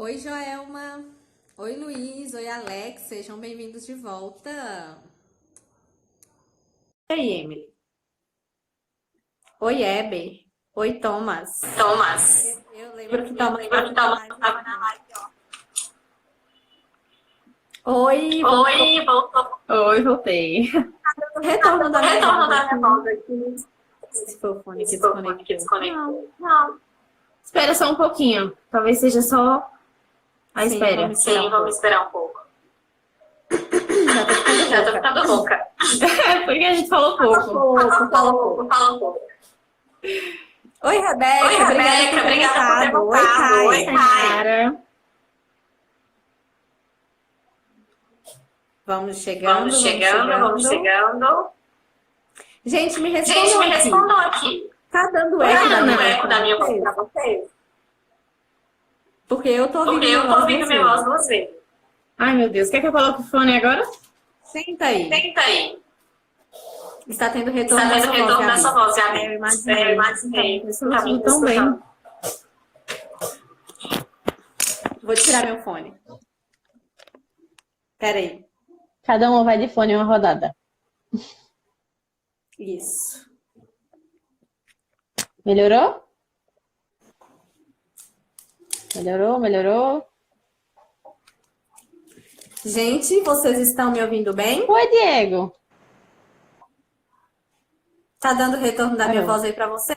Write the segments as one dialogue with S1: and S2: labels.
S1: Oi, Joelma. Oi, Luiz. Oi, Alex. Sejam bem-vindos de volta. Oi, Emily. Oi, Eber. Oi, Thomas.
S2: Thomas.
S1: Eu lembro que Thomas estava na live.
S2: na live, ó.
S1: Oi,
S2: Oi, voltou.
S3: Oi, voltei.
S1: o retorno da minha
S2: Retorno
S1: voz
S2: da minha voz aqui.
S1: Esse foi o fone que
S2: Esse foi o fone que
S1: desconectou.
S2: desconectou. Não.
S3: Espera só um pouquinho. Talvez seja só a
S1: Sim,
S3: espera.
S1: vamos esperar
S2: Sim,
S1: um
S2: vamos esperar um pouco.
S1: Já tô ficando
S2: Já tô
S1: louca.
S2: ficando louca.
S3: É porque a gente falou pouco.
S2: Fala um pouco.
S1: Oi, Rebeca.
S2: Oi, Rebeca. Obrigada por ter voltado.
S1: Oi,
S2: Oi,
S1: Thay.
S2: Thay.
S3: Cara,
S1: Vamos chegando,
S2: Vamos chegando.
S1: Gente, me
S2: Gente,
S1: respondam
S2: me
S1: aqui.
S2: respondam aqui.
S1: Tá dando
S2: Tá
S1: eco da
S2: dando
S1: minha
S2: eco da minha voz
S1: voz
S2: pra
S1: pra vocês?
S2: vocês?
S1: Porque eu tô ouvindo
S2: Porque eu tô ouvindo minha voz duas vezes.
S3: ai meu Deus, quer que eu coloque o fone agora?
S1: Senta aí.
S2: Tenta aí.
S1: Está tendo retorno
S2: Está
S1: da
S2: tendo
S1: sua
S2: retorno
S1: voz,
S2: da sua voz, Gabi.
S1: Eu imaginei.
S2: Eu imaginei.
S3: Isso tudo tão bem.
S1: Vou tirar meu fone. Pera aí.
S3: Cada um vai de fone uma rodada.
S1: Isso.
S3: Melhorou? Melhorou?
S1: Gente, vocês estão me ouvindo bem?
S3: Oi, Diego.
S1: Tá dando retorno da minha
S3: Alô.
S1: voz aí pra você?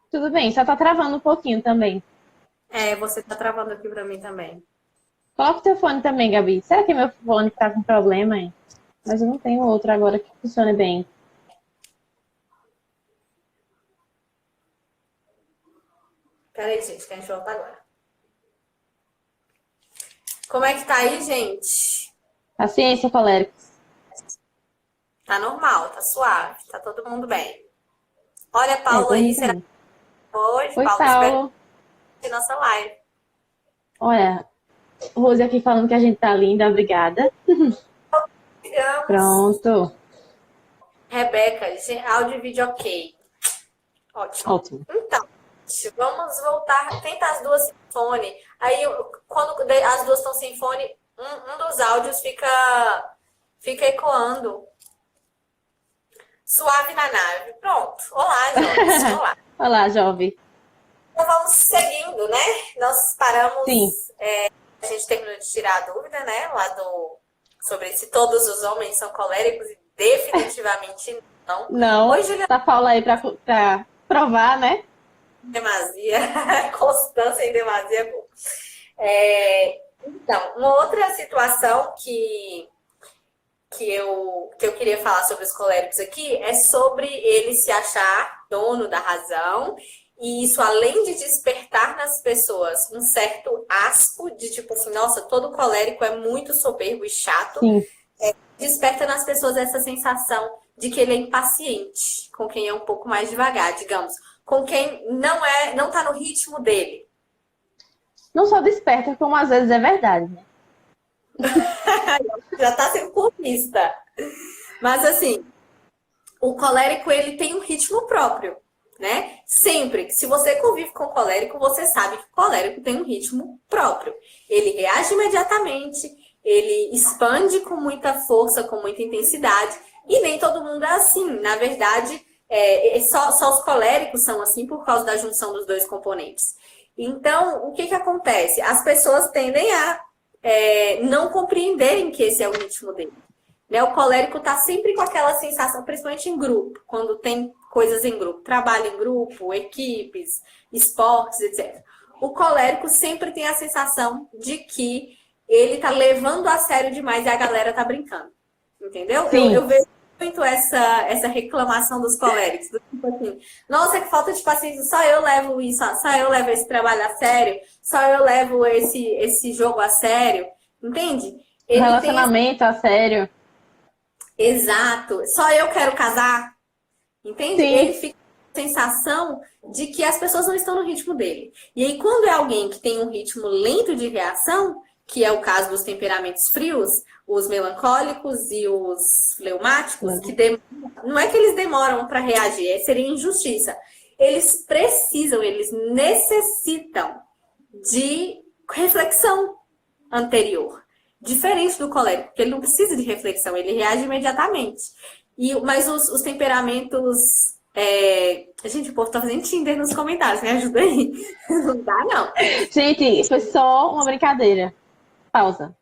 S3: Tudo bem, só tá travando um pouquinho também.
S1: É, você tá travando aqui pra mim também.
S3: Coloca o teu fone também, Gabi. Será que meu fone tá com problema, hein? Mas eu não tenho outro agora que funcione bem.
S1: Pera aí, gente, que a gente volta agora. Como é que tá aí, gente?
S3: Paciência, coléricos.
S1: Tá normal, tá suave, tá todo mundo bem. Olha, Paulo
S3: tô
S1: aí,
S3: muito
S1: será
S3: bem.
S1: que hoje?
S3: Oi,
S1: Paulo,
S3: Paulo.
S1: espera nossa live.
S3: Olha, Rose aqui falando que a gente tá linda, obrigada.
S1: Chegamos.
S3: Pronto.
S1: Rebeca, áudio e vídeo ok. Ótimo.
S3: Ótimo.
S1: Então, vamos voltar. Tenta as duas sem fone. Aí, quando as duas estão sem fone, um dos áudios fica ecoando. Suave na nave. Pronto. Olá, Jorge. Olá.
S3: Olá, jovem.
S1: Então, vamos seguindo, né? Nós paramos.
S3: Sim.
S1: A gente terminou de tirar a dúvida, né? Sobre se todos os homens são coléricos e definitivamente não.
S3: Não,
S1: Oi, Juliana.
S3: tá Paula aí pra provar, né?
S1: Demasia, constância em demasia é bom. Então, uma outra situação que eu queria falar sobre os coléricos aqui é sobre ele se achar dono da razão, e isso, além de despertar nas pessoas um certo asco de tipo assim, nossa, todo colérico é muito soberbo e chato,
S3: Sim.
S1: desperta nas pessoas essa sensação de que ele é impaciente com quem é um pouco mais devagar, digamos, com quem não tá no ritmo dele.
S3: Não só desperta, como às vezes é verdade, né?
S1: Já tá sendo clubista. Mas assim, o colérico, ele tem um ritmo próprio, né? Sempre. Se você convive com o colérico, você sabe que o colérico tem um ritmo próprio. Ele reage imediatamente, ele expande com muita força, com muita intensidade, e nem todo mundo é assim. Na verdade, só os coléricos são assim por causa da junção dos dois componentes. Então, o que acontece? As pessoas tendem a não compreenderem que esse é o ritmo dele. Né? O colérico está sempre com aquela sensação, principalmente em grupo, quando tem coisas em grupo, trabalho em grupo, equipes, esportes, etc. O colérico sempre tem a sensação de que ele está levando a sério demais e a galera está brincando. Entendeu? Eu vejo muito essa reclamação dos coléricos, do tipo assim, nossa, que falta de paciência, só eu levo isso, só eu levo esse trabalho a sério, só eu levo esse jogo a sério, entende?
S3: Ele relacionamento a sério.
S1: Exato, só eu quero casar, entende?
S3: Sim.
S1: Ele fica com a sensação de que as pessoas não estão no ritmo dele. E aí, quando é alguém que tem um ritmo lento de reação, que é o caso dos temperamentos frios, os melancólicos e os fleumáticos, que não é que eles demoram para reagir, seria injustiça. Eles necessitam de reflexão anterior. Diferente do colérico, porque ele não precisa de reflexão, ele reage imediatamente. Mas os temperamentos... Gente, o povo tá fazendo Tinder nos comentários, me ajuda aí. Não dá, não.
S3: Gente, foi só uma brincadeira. Pausa.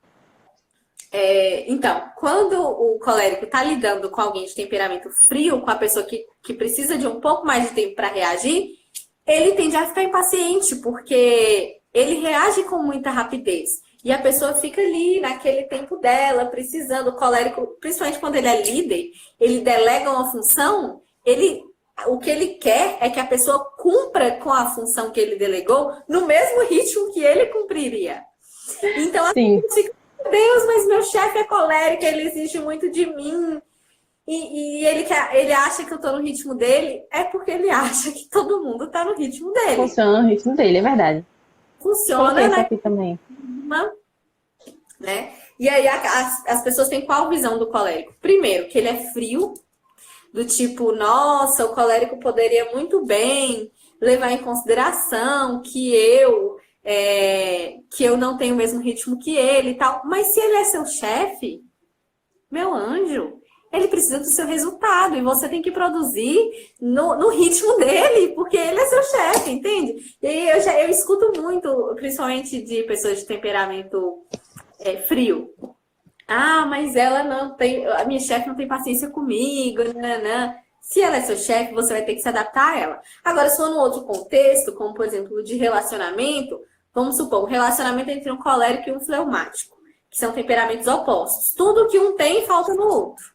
S1: Então, quando o colérico está lidando com alguém de temperamento frio, com a pessoa que precisa de um pouco mais de tempo para reagir, ele tende a ficar impaciente, porque ele reage com muita rapidez. E a pessoa fica ali naquele tempo dela, precisando. O colérico, principalmente quando ele é líder, ele delega uma função, o que ele quer é que a pessoa cumpra com a função que ele delegou no mesmo ritmo que ele cumpriria. Então, assim, fica, meu Deus, mas meu chefe é colérico, ele exige muito de mim. E ele acha que eu tô no ritmo dele, é porque ele acha que todo mundo tá no ritmo dele.
S3: Funciona no ritmo dele, é verdade.
S1: Funciona, né?
S3: Aqui também.
S1: Né? E aí as pessoas têm qual visão do colérico? Primeiro, que ele é frio, do tipo, nossa, o colérico poderia muito bem levar em consideração que eu não tenho o mesmo ritmo que ele e tal. Mas se ele é seu chefe, meu anjo, ele precisa do seu resultado e você tem que produzir no ritmo dele, porque ele é seu chefe, entende? E aí eu escuto muito, principalmente de pessoas de temperamento frio. Ah, mas ela não tem, a minha chefe não tem paciência comigo, nanã. Se ela é seu chefe, você vai ter que se adaptar a ela. Agora, se for num outro contexto, como por exemplo de relacionamento, vamos supor, um relacionamento entre um colérico e um fleumático, que são temperamentos opostos. Tudo que um tem, falta no outro.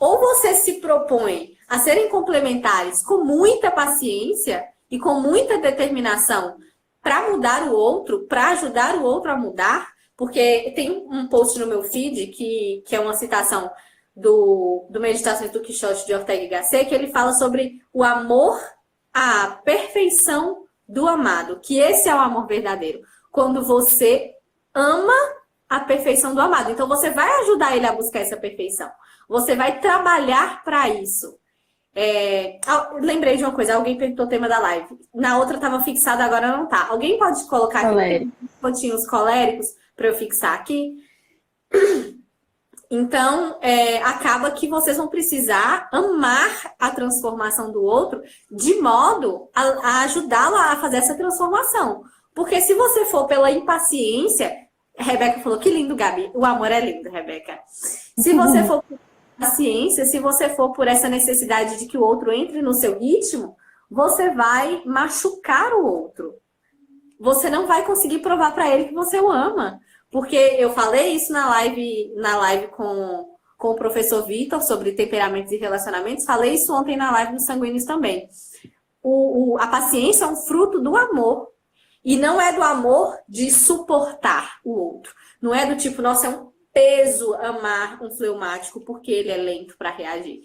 S1: Ou você se propõe a serem complementares com muita paciência e com muita determinação para mudar o outro, para ajudar o outro a mudar, porque tem um post no meu feed que é uma citação do Meditações do Quixote de Ortega y Gasset, que ele fala sobre o amor à perfeição do amado, que esse é o amor verdadeiro. Quando você ama a perfeição do amado. Então, você vai ajudar ele a buscar essa perfeição. Você vai trabalhar para isso. Lembrei de uma coisa, alguém perguntou o tema da live. Na outra estava fixada, agora não tá. Alguém pode colocar aqui pontinhos coléricos para eu fixar aqui? Então, acaba que vocês vão precisar amar a transformação do outro de modo a ajudá-lo a fazer essa transformação. Porque se você for pela impaciência, Rebeca falou, que lindo, Gabi. O amor é lindo, Rebeca. Se você for por paciência, se você for por essa necessidade de que o outro entre no seu ritmo, você vai machucar o outro. Você não vai conseguir provar para ele que você o ama. Porque eu falei isso na live com o professor Vitor sobre temperamentos e relacionamentos. Falei isso ontem na live dos sanguíneos também. A paciência é um fruto do amor. E não é do amor de suportar o outro. Não é do tipo, nossa, é um peso amar um fleumático porque ele é lento para reagir.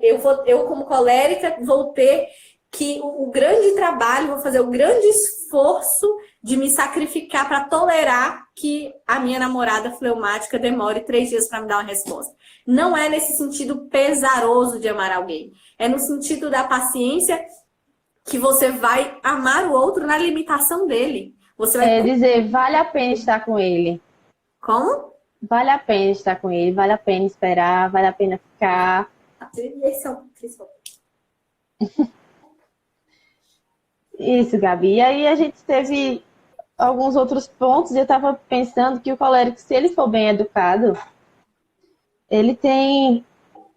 S1: Eu, como colérica, vou ter que o grande trabalho, vou fazer o grande esforço de me sacrificar para tolerar que a minha namorada fleumática demore 3 dias para me dar uma resposta. Não é nesse sentido pesaroso de amar alguém. É no sentido da paciência que você vai amar o outro na limitação dele. Você vai
S3: dizer, vale a pena estar com ele.
S1: Como?
S3: Vale a pena estar com ele, vale a pena esperar, vale a pena ficar.
S1: Esse é o principal.
S3: Isso, Gabi. E aí a gente teve alguns outros pontos e eu estava pensando que o colérico, se ele for bem educado, ele tem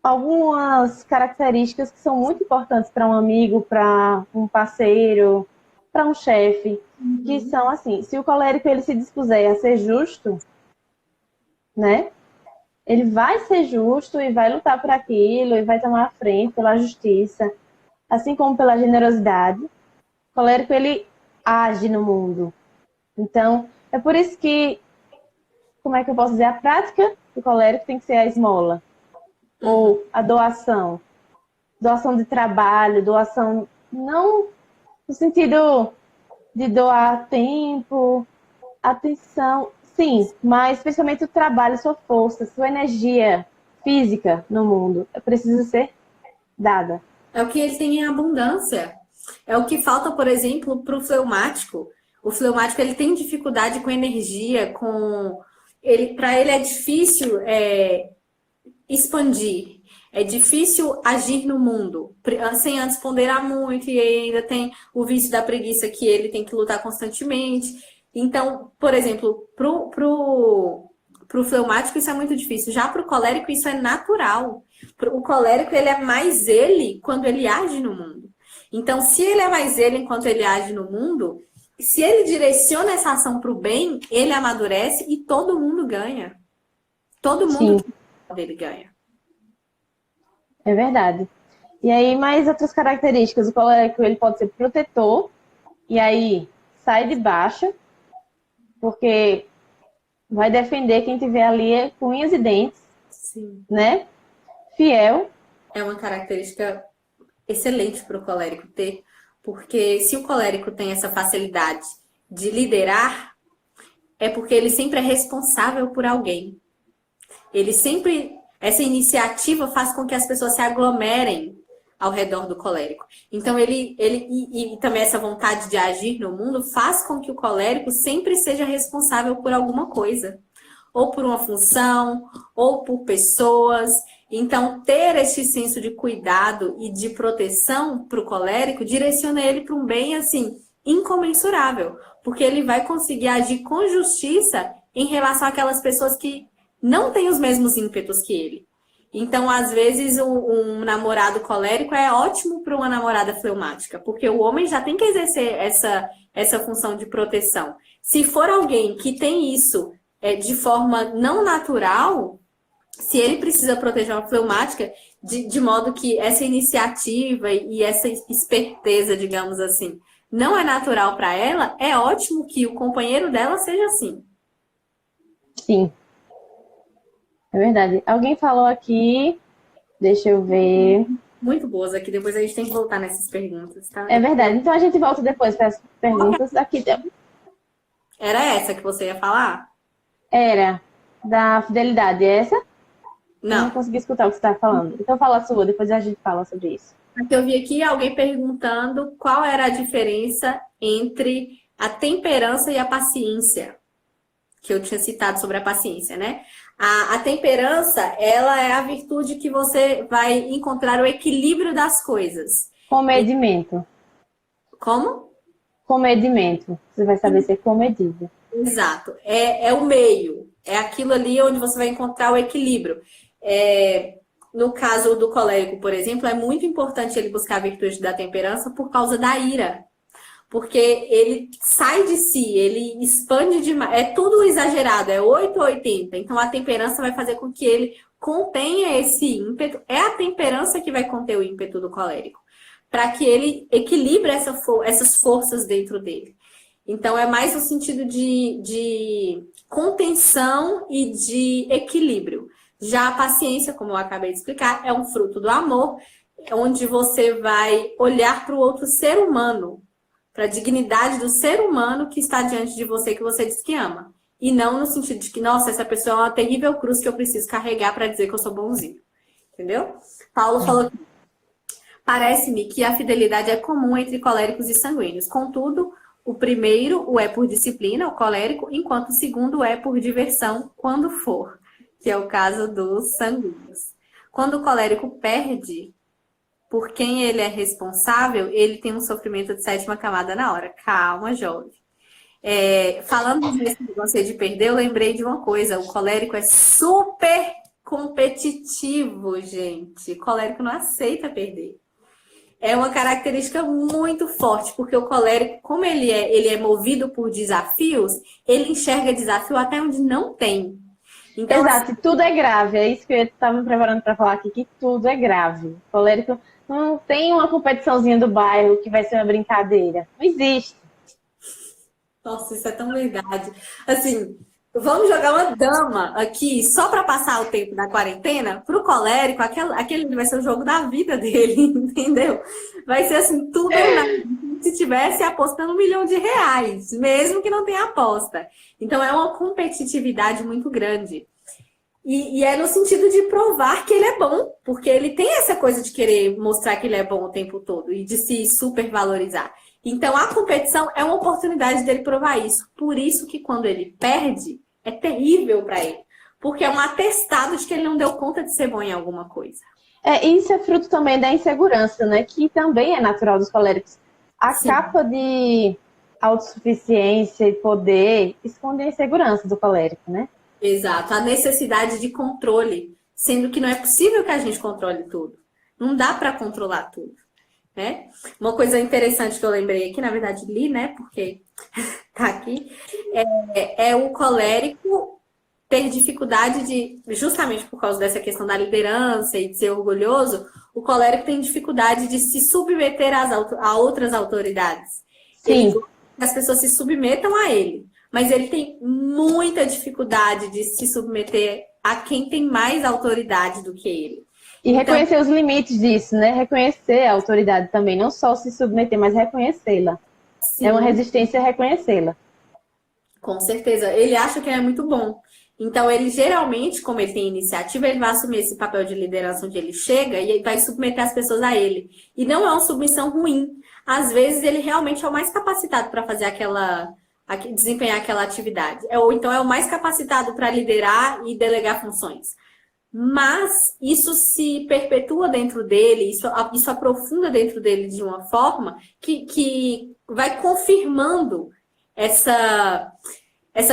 S3: algumas características que são muito importantes para um amigo, para um parceiro, para um chefe, que são assim, se o colérico ele se dispuser a ser justo, né? Ele vai ser justo e vai lutar por aquilo e vai tomar a frente pela justiça, assim como pela generosidade. O colérico ele age no mundo. Então, é por isso que, como é que eu posso dizer, a prática do colérico tem que ser a esmola. Ou a doação. Doação de trabalho, doação não no sentido de doar tempo, atenção, sim, mas especialmente o trabalho, sua força, sua energia física no mundo precisa ser dada.
S1: É o que ele tem em abundância. É o que falta, por exemplo, para o fleumático. O fleumático, ele tem dificuldade com energia, para ele é difícil expandir. É difícil agir no mundo, sem antes ponderar muito, e ainda tem o vício da preguiça que ele tem que lutar constantemente. Então, por exemplo, pro fleumático isso é muito difícil. Já pro colérico isso é natural. O colérico, ele é mais ele quando ele age no mundo. Então, se ele é mais ele enquanto ele age no mundo, se ele direciona essa ação pro bem, ele amadurece e todo mundo ganha. Todo mundo dele ganha.
S3: É verdade. E aí, mais outras características. O colérico, ele pode ser protetor, e aí sai de baixo, porque vai defender quem tiver ali com unhas e dentes.
S1: Sim.
S3: Né? Fiel.
S1: É uma característica excelente para o colérico ter, porque se o colérico tem essa facilidade de liderar, é porque ele sempre é responsável por alguém. Ele sempre... Essa iniciativa faz com que as pessoas se aglomerem ao redor do colérico. Então, e também essa vontade de agir no mundo faz com que o colérico sempre seja responsável por alguma coisa. Ou por uma função, ou por pessoas. Então, ter esse senso de cuidado e de proteção para o colérico direciona ele para um bem, assim, incomensurável. Porque ele vai conseguir agir com justiça em relação àquelas pessoas que não tem os mesmos ímpetos que ele. Então, às vezes, um namorado colérico é ótimo para uma namorada fleumática, porque o homem já tem que exercer essa função de proteção. Se for alguém que tem isso de forma não natural, se ele precisa proteger uma fleumática, de modo que essa iniciativa e essa esperteza, digamos assim, não é natural para ela, é ótimo que o companheiro dela seja assim.
S3: Sim. É verdade. Alguém falou aqui, deixa eu ver.
S1: Muito boas aqui, depois a gente tem que voltar nessas perguntas, tá?
S3: É verdade. Então a gente volta depois para as perguntas. Aqui
S1: Era essa que você ia falar?
S3: era da fidelidade, é essa? Eu não
S1: Não.
S3: consegui escutar o que você estava falando. Então fala a sua, depois a gente fala sobre isso.
S1: Aqui eu vi aqui alguém perguntando qual era a diferença entre a temperança e a paciência. Que eu tinha citado sobre a paciência, né? A temperança, ela é a virtude que você vai encontrar o equilíbrio das coisas.
S3: Comedimento.
S1: Como?
S3: Comedimento. Você vai saber ser comedido.
S1: Exato. É o meio. É aquilo ali onde você vai encontrar o equilíbrio. No caso do colérico, por exemplo, é muito importante ele buscar a virtude da temperança por causa da ira. Porque ele sai de si, ele expande demais. É tudo exagerado, é 8 ou 80. Então, a temperança vai fazer com que ele contenha esse ímpeto. É a temperança que vai conter o ímpeto do colérico. Para que ele equilibre essas forças dentro dele. Então, é mais no sentido de contenção e de equilíbrio. Já a paciência, como eu acabei de explicar, é um fruto do amor, onde você vai olhar para o outro ser humano, para a dignidade do ser humano que está diante de você, que você diz que ama. E não no sentido de que, nossa, essa pessoa é uma terrível cruz que eu preciso carregar para dizer que eu sou bonzinho. Entendeu? Paulo falou aqui. Parece-me que a fidelidade é comum entre coléricos e sanguíneos. Contudo, o primeiro o é por disciplina, o colérico, enquanto o segundo é por diversão, quando for, que é o caso dos sanguíneos. Quando o colérico perde por quem ele é responsável, ele tem um sofrimento de sétima camada na hora. Calma, jovem. Falando desse negócio de perder, eu lembrei de uma coisa. O colérico é super competitivo, gente. O colérico não aceita perder. É uma característica muito forte, porque o colérico, como ele é movido por desafios, ele enxerga desafio até onde não tem. Então,
S3: exato, tudo é grave. É isso que eu estava me preparando para falar aqui, que tudo é grave. O colérico não tem uma competiçãozinha do bairro que vai ser uma brincadeira. Não existe.
S1: Nossa, isso é tão verdade. Assim, vamos jogar uma dama aqui só para passar o tempo da quarentena. Para o colérico, aquele vai ser o jogo da vida dele, entendeu? Vai ser assim, tudo ou nada. Se tivesse apostando R$1 milhão, mesmo que não tenha aposta. Então, é uma competitividade muito grande. E é no sentido de provar que ele é bom, porque ele tem essa coisa de querer mostrar que ele é bom o tempo todo e de se supervalorizar. Então, a competição é uma oportunidade dele provar isso. Por isso que quando ele perde, é terrível para ele. Porque é um atestado de que ele não deu conta de ser bom em alguma coisa.
S3: Isso é fruto também da insegurança, né? Que também é natural dos coléricos. A
S1: Sim.
S3: capa de autossuficiência e poder esconde a insegurança do colérico, né?
S1: Exato. A necessidade de controle. Sendo que não é possível que a gente controle tudo. Não dá para controlar tudo. Né? Uma coisa interessante que eu lembrei aqui, na verdade li, né? Porque tá aqui. É o colérico ter dificuldade de, justamente por causa dessa questão da liderança e de ser orgulhoso, o colérico tem dificuldade de se submeter a outras autoridades.
S3: Sim.
S1: Ele gosta que as pessoas se submetam a ele, mas ele tem muita dificuldade de se submeter a quem tem mais autoridade do que ele.
S3: E reconhecer os limites disso, né? Reconhecer a autoridade também, não só se submeter, mas reconhecê-la.
S1: Sim.
S3: É uma resistência a reconhecê-la.
S1: Com certeza. Ele acha que é muito bom. Então, ele geralmente, como ele tem iniciativa, ele vai assumir esse papel de liderança onde ele chega e vai submeter as pessoas a ele. E não é uma submissão ruim. Às vezes, ele realmente é o mais capacitado para fazer desempenhar aquela atividade. Ou então é o mais capacitado para liderar e delegar funções. Mas isso se perpetua dentro dele, isso aprofunda dentro dele de uma forma que vai confirmando essa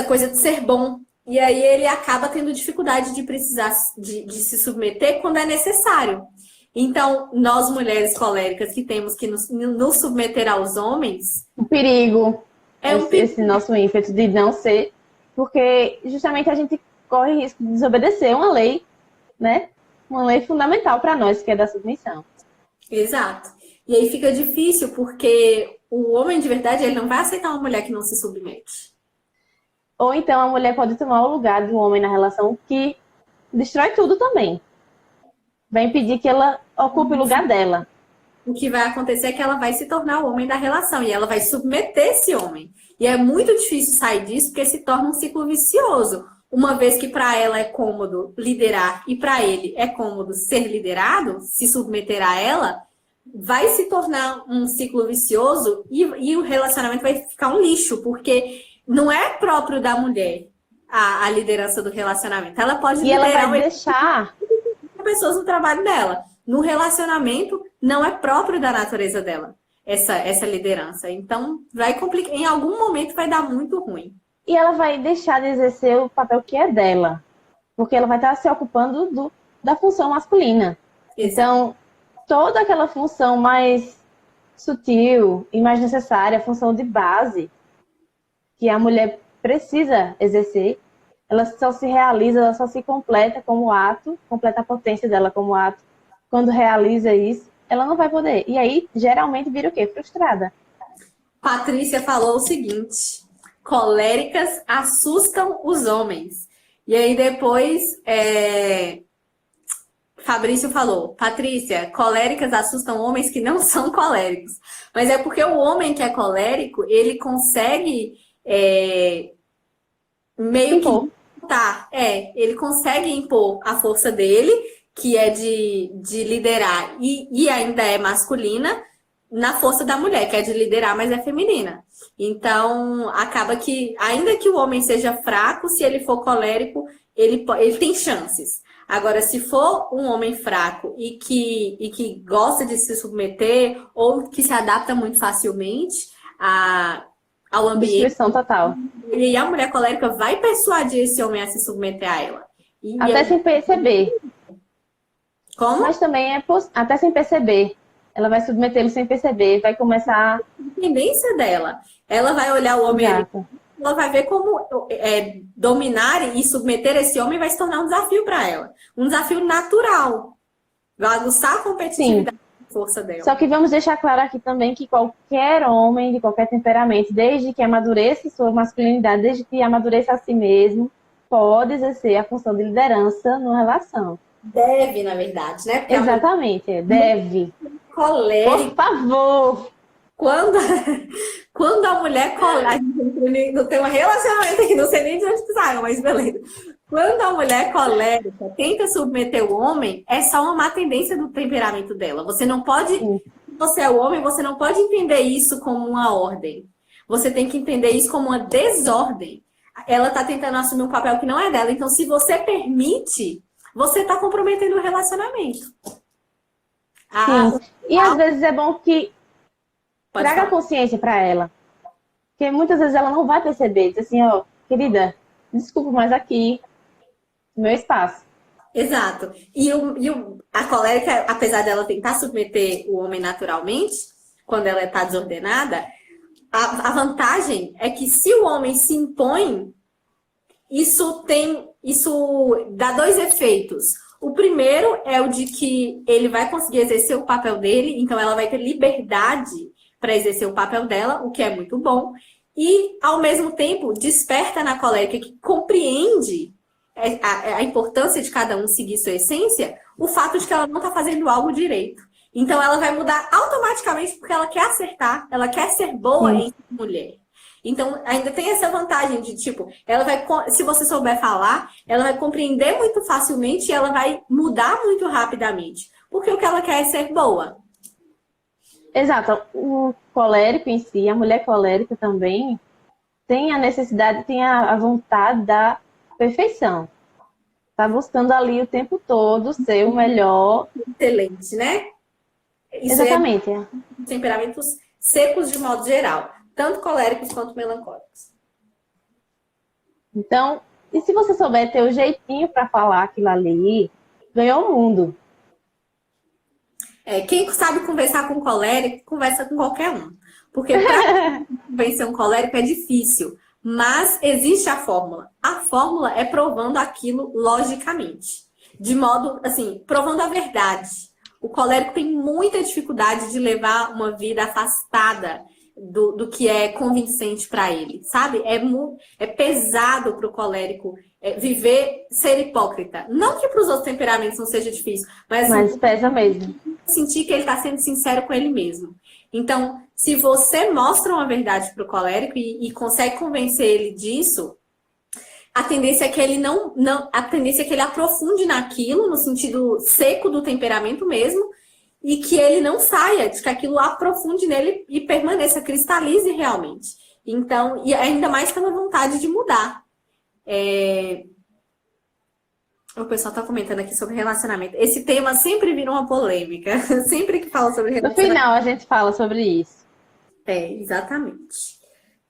S1: coisa de ser bom. E aí ele acaba tendo dificuldade de precisar de se submeter quando é necessário. Então, nós mulheres coléricas que temos que nos submeter aos homens...
S3: O perigo,
S1: perigo.
S3: Esse nosso ímpeto de não ser... Porque justamente a gente corre risco de desobedecer uma lei, né? Uma lei fundamental para nós, que é da submissão.
S1: Exato. E aí fica difícil, porque o homem de verdade, ele não vai aceitar uma mulher que não se submete.
S3: Ou então a mulher pode tomar o lugar do homem na relação, que destrói tudo também. Vai impedir que ela ocupe o lugar dela.
S1: O que vai acontecer é que ela vai se tornar o homem da relação e ela vai submeter esse homem. E é muito difícil sair disso, porque se torna um ciclo vicioso. Uma vez que para ela é cômodo liderar e para ele é cômodo ser liderado, se submeter a ela, vai se tornar um ciclo vicioso e o relacionamento vai ficar um lixo, porque não é próprio da mulher a liderança do relacionamento. Ela pode liderar.
S3: E ela vai deixar
S1: pessoas no trabalho dela. No relacionamento, não é próprio da natureza dela essa liderança. Então, vai complicar. Em algum momento vai dar muito ruim.
S3: E ela vai deixar de exercer o papel que é dela. Porque ela vai estar se ocupando da função masculina.
S1: Exato.
S3: Então, toda aquela função mais sutil e mais necessária, a função de base que a mulher precisa exercer, ela só se realiza, ela só se completa como ato, completa a potência dela como ato. Quando realiza isso, ela não vai poder. E aí, geralmente, vira o quê? Frustrada.
S1: Patrícia falou o seguinte: coléricas assustam os homens. E aí depois, Fabrício falou: Patrícia, coléricas assustam homens que não são coléricos. Mas é porque o homem que é colérico, ele consegue meio que ele consegue impor a força dele, que é de liderar e ainda é masculina, na força da mulher, que é de liderar, mas é feminina. Então, acaba que, ainda que o homem seja fraco, se ele for colérico, ele tem chances. Agora, se for um homem fraco e que gosta de se submeter ou que se adapta muito facilmente ao ambiente...
S3: Destruição total.
S1: E a mulher colérica vai persuadir esse homem a se submeter a ela.
S3: Até sem perceber.
S1: Como?
S3: Mas também até sem perceber. Ela vai submetê-lo sem perceber, vai começar...
S1: A tendência dela. Ela vai olhar o homem ali, ela vai ver como dominar e submeter esse homem vai se tornar um desafio para ela. Um desafio natural. Vai aguçar a competitividade e força dela.
S3: Só que vamos deixar claro aqui também que qualquer homem, de qualquer temperamento, desde que amadureça sua masculinidade, desde que amadureça a si mesmo, pode exercer a função de liderança numa relação.
S1: Deve, na verdade, né? Porque
S3: exatamente, deve.
S1: Colérica.
S3: Por favor!
S1: Quando a mulher colérica, não tem um relacionamento aqui, não sei nem de onde que saiu, mas beleza. Quando a mulher colérica tenta submeter o homem, é só uma má tendência do temperamento dela. Você não pode você é o homem, você não pode entender isso como uma ordem. Você tem que entender isso como uma desordem. Ela está tentando assumir um papel que não é dela. Então, se você permite, você está comprometendo o relacionamento.
S3: Sim. E às vezes é bom que
S1: Pode
S3: traga
S1: falar.
S3: consciência para ela. Porque muitas vezes ela não vai perceber. Diz assim, ó, querida, desculpa, mas aqui, meu espaço.
S1: Exato. A colérica, apesar dela tentar submeter o homem naturalmente, quando ela está desordenada, a vantagem é que se o homem se impõe, isso dá dois efeitos. O primeiro é o de que ele vai conseguir exercer o papel dele, então ela vai ter liberdade para exercer o papel dela, o que é muito bom. E, ao mesmo tempo, desperta na colérica que compreende a importância de cada um seguir sua essência, o fato de que ela não está fazendo algo direito. Então, ela vai mudar automaticamente porque ela quer acertar, ela quer ser boa em mulher. Então, ainda tem essa vantagem de, tipo, ela vai, se você souber falar, ela vai compreender muito facilmente e ela vai mudar muito rapidamente. Porque o que ela quer é ser boa.
S3: Exato. O colérico em si, a mulher colérica também, tem a necessidade, tem a vontade da perfeição. Tá buscando ali o tempo todo ser o melhor.
S1: Excelente, né? Isso
S3: Exatamente.
S1: é temperamentos secos de modo geral. Tanto coléricos quanto melancólicos.
S3: Então, e se você souber ter o jeitinho para falar aquilo ali, ganhou o mundo.
S1: Quem sabe conversar com colérico, conversa com qualquer um. Porque para convencer um colérico é difícil. Mas existe a fórmula. A fórmula é provando aquilo logicamente. De modo, assim, provando a verdade. O colérico tem muita dificuldade de levar uma vida afastada do que é convincente para ele, sabe? É pesado para o colérico viver, ser hipócrita. Não que para os outros temperamentos não seja difícil,
S3: Mas pesa mesmo.
S1: sentir que ele está sendo sincero com ele mesmo. Então, se você mostra uma verdade para o colérico e consegue convencer ele disso, a tendência é que ele a tendência é que ele aprofunde naquilo, no sentido seco do temperamento mesmo, e que ele não saia, de que aquilo aprofunde nele e permaneça, cristalize realmente. Então, e ainda mais pela vontade de mudar. O pessoal está comentando aqui sobre relacionamento. Esse tema sempre vira uma polêmica. Sempre que fala sobre
S3: No
S1: relacionamento.
S3: final a gente fala sobre isso.
S1: Exatamente.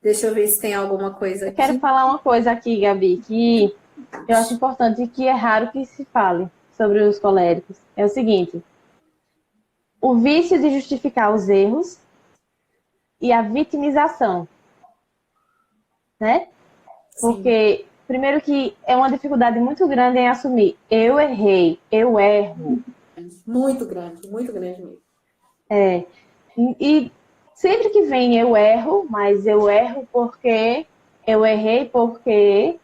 S1: Deixa eu ver se tem alguma coisa
S3: Eu
S1: aqui.
S3: quero falar uma coisa aqui, Gabi, que eu acho importante e que é raro que se fale sobre os coléricos. É o seguinte: o vício de justificar os erros e a vitimização, né? Porque, primeiro que é uma dificuldade muito grande em assumir. Eu errei, eu erro.
S1: Muito grande mesmo.
S3: E sempre que vem eu erro, mas eu erro porque eu errei porque...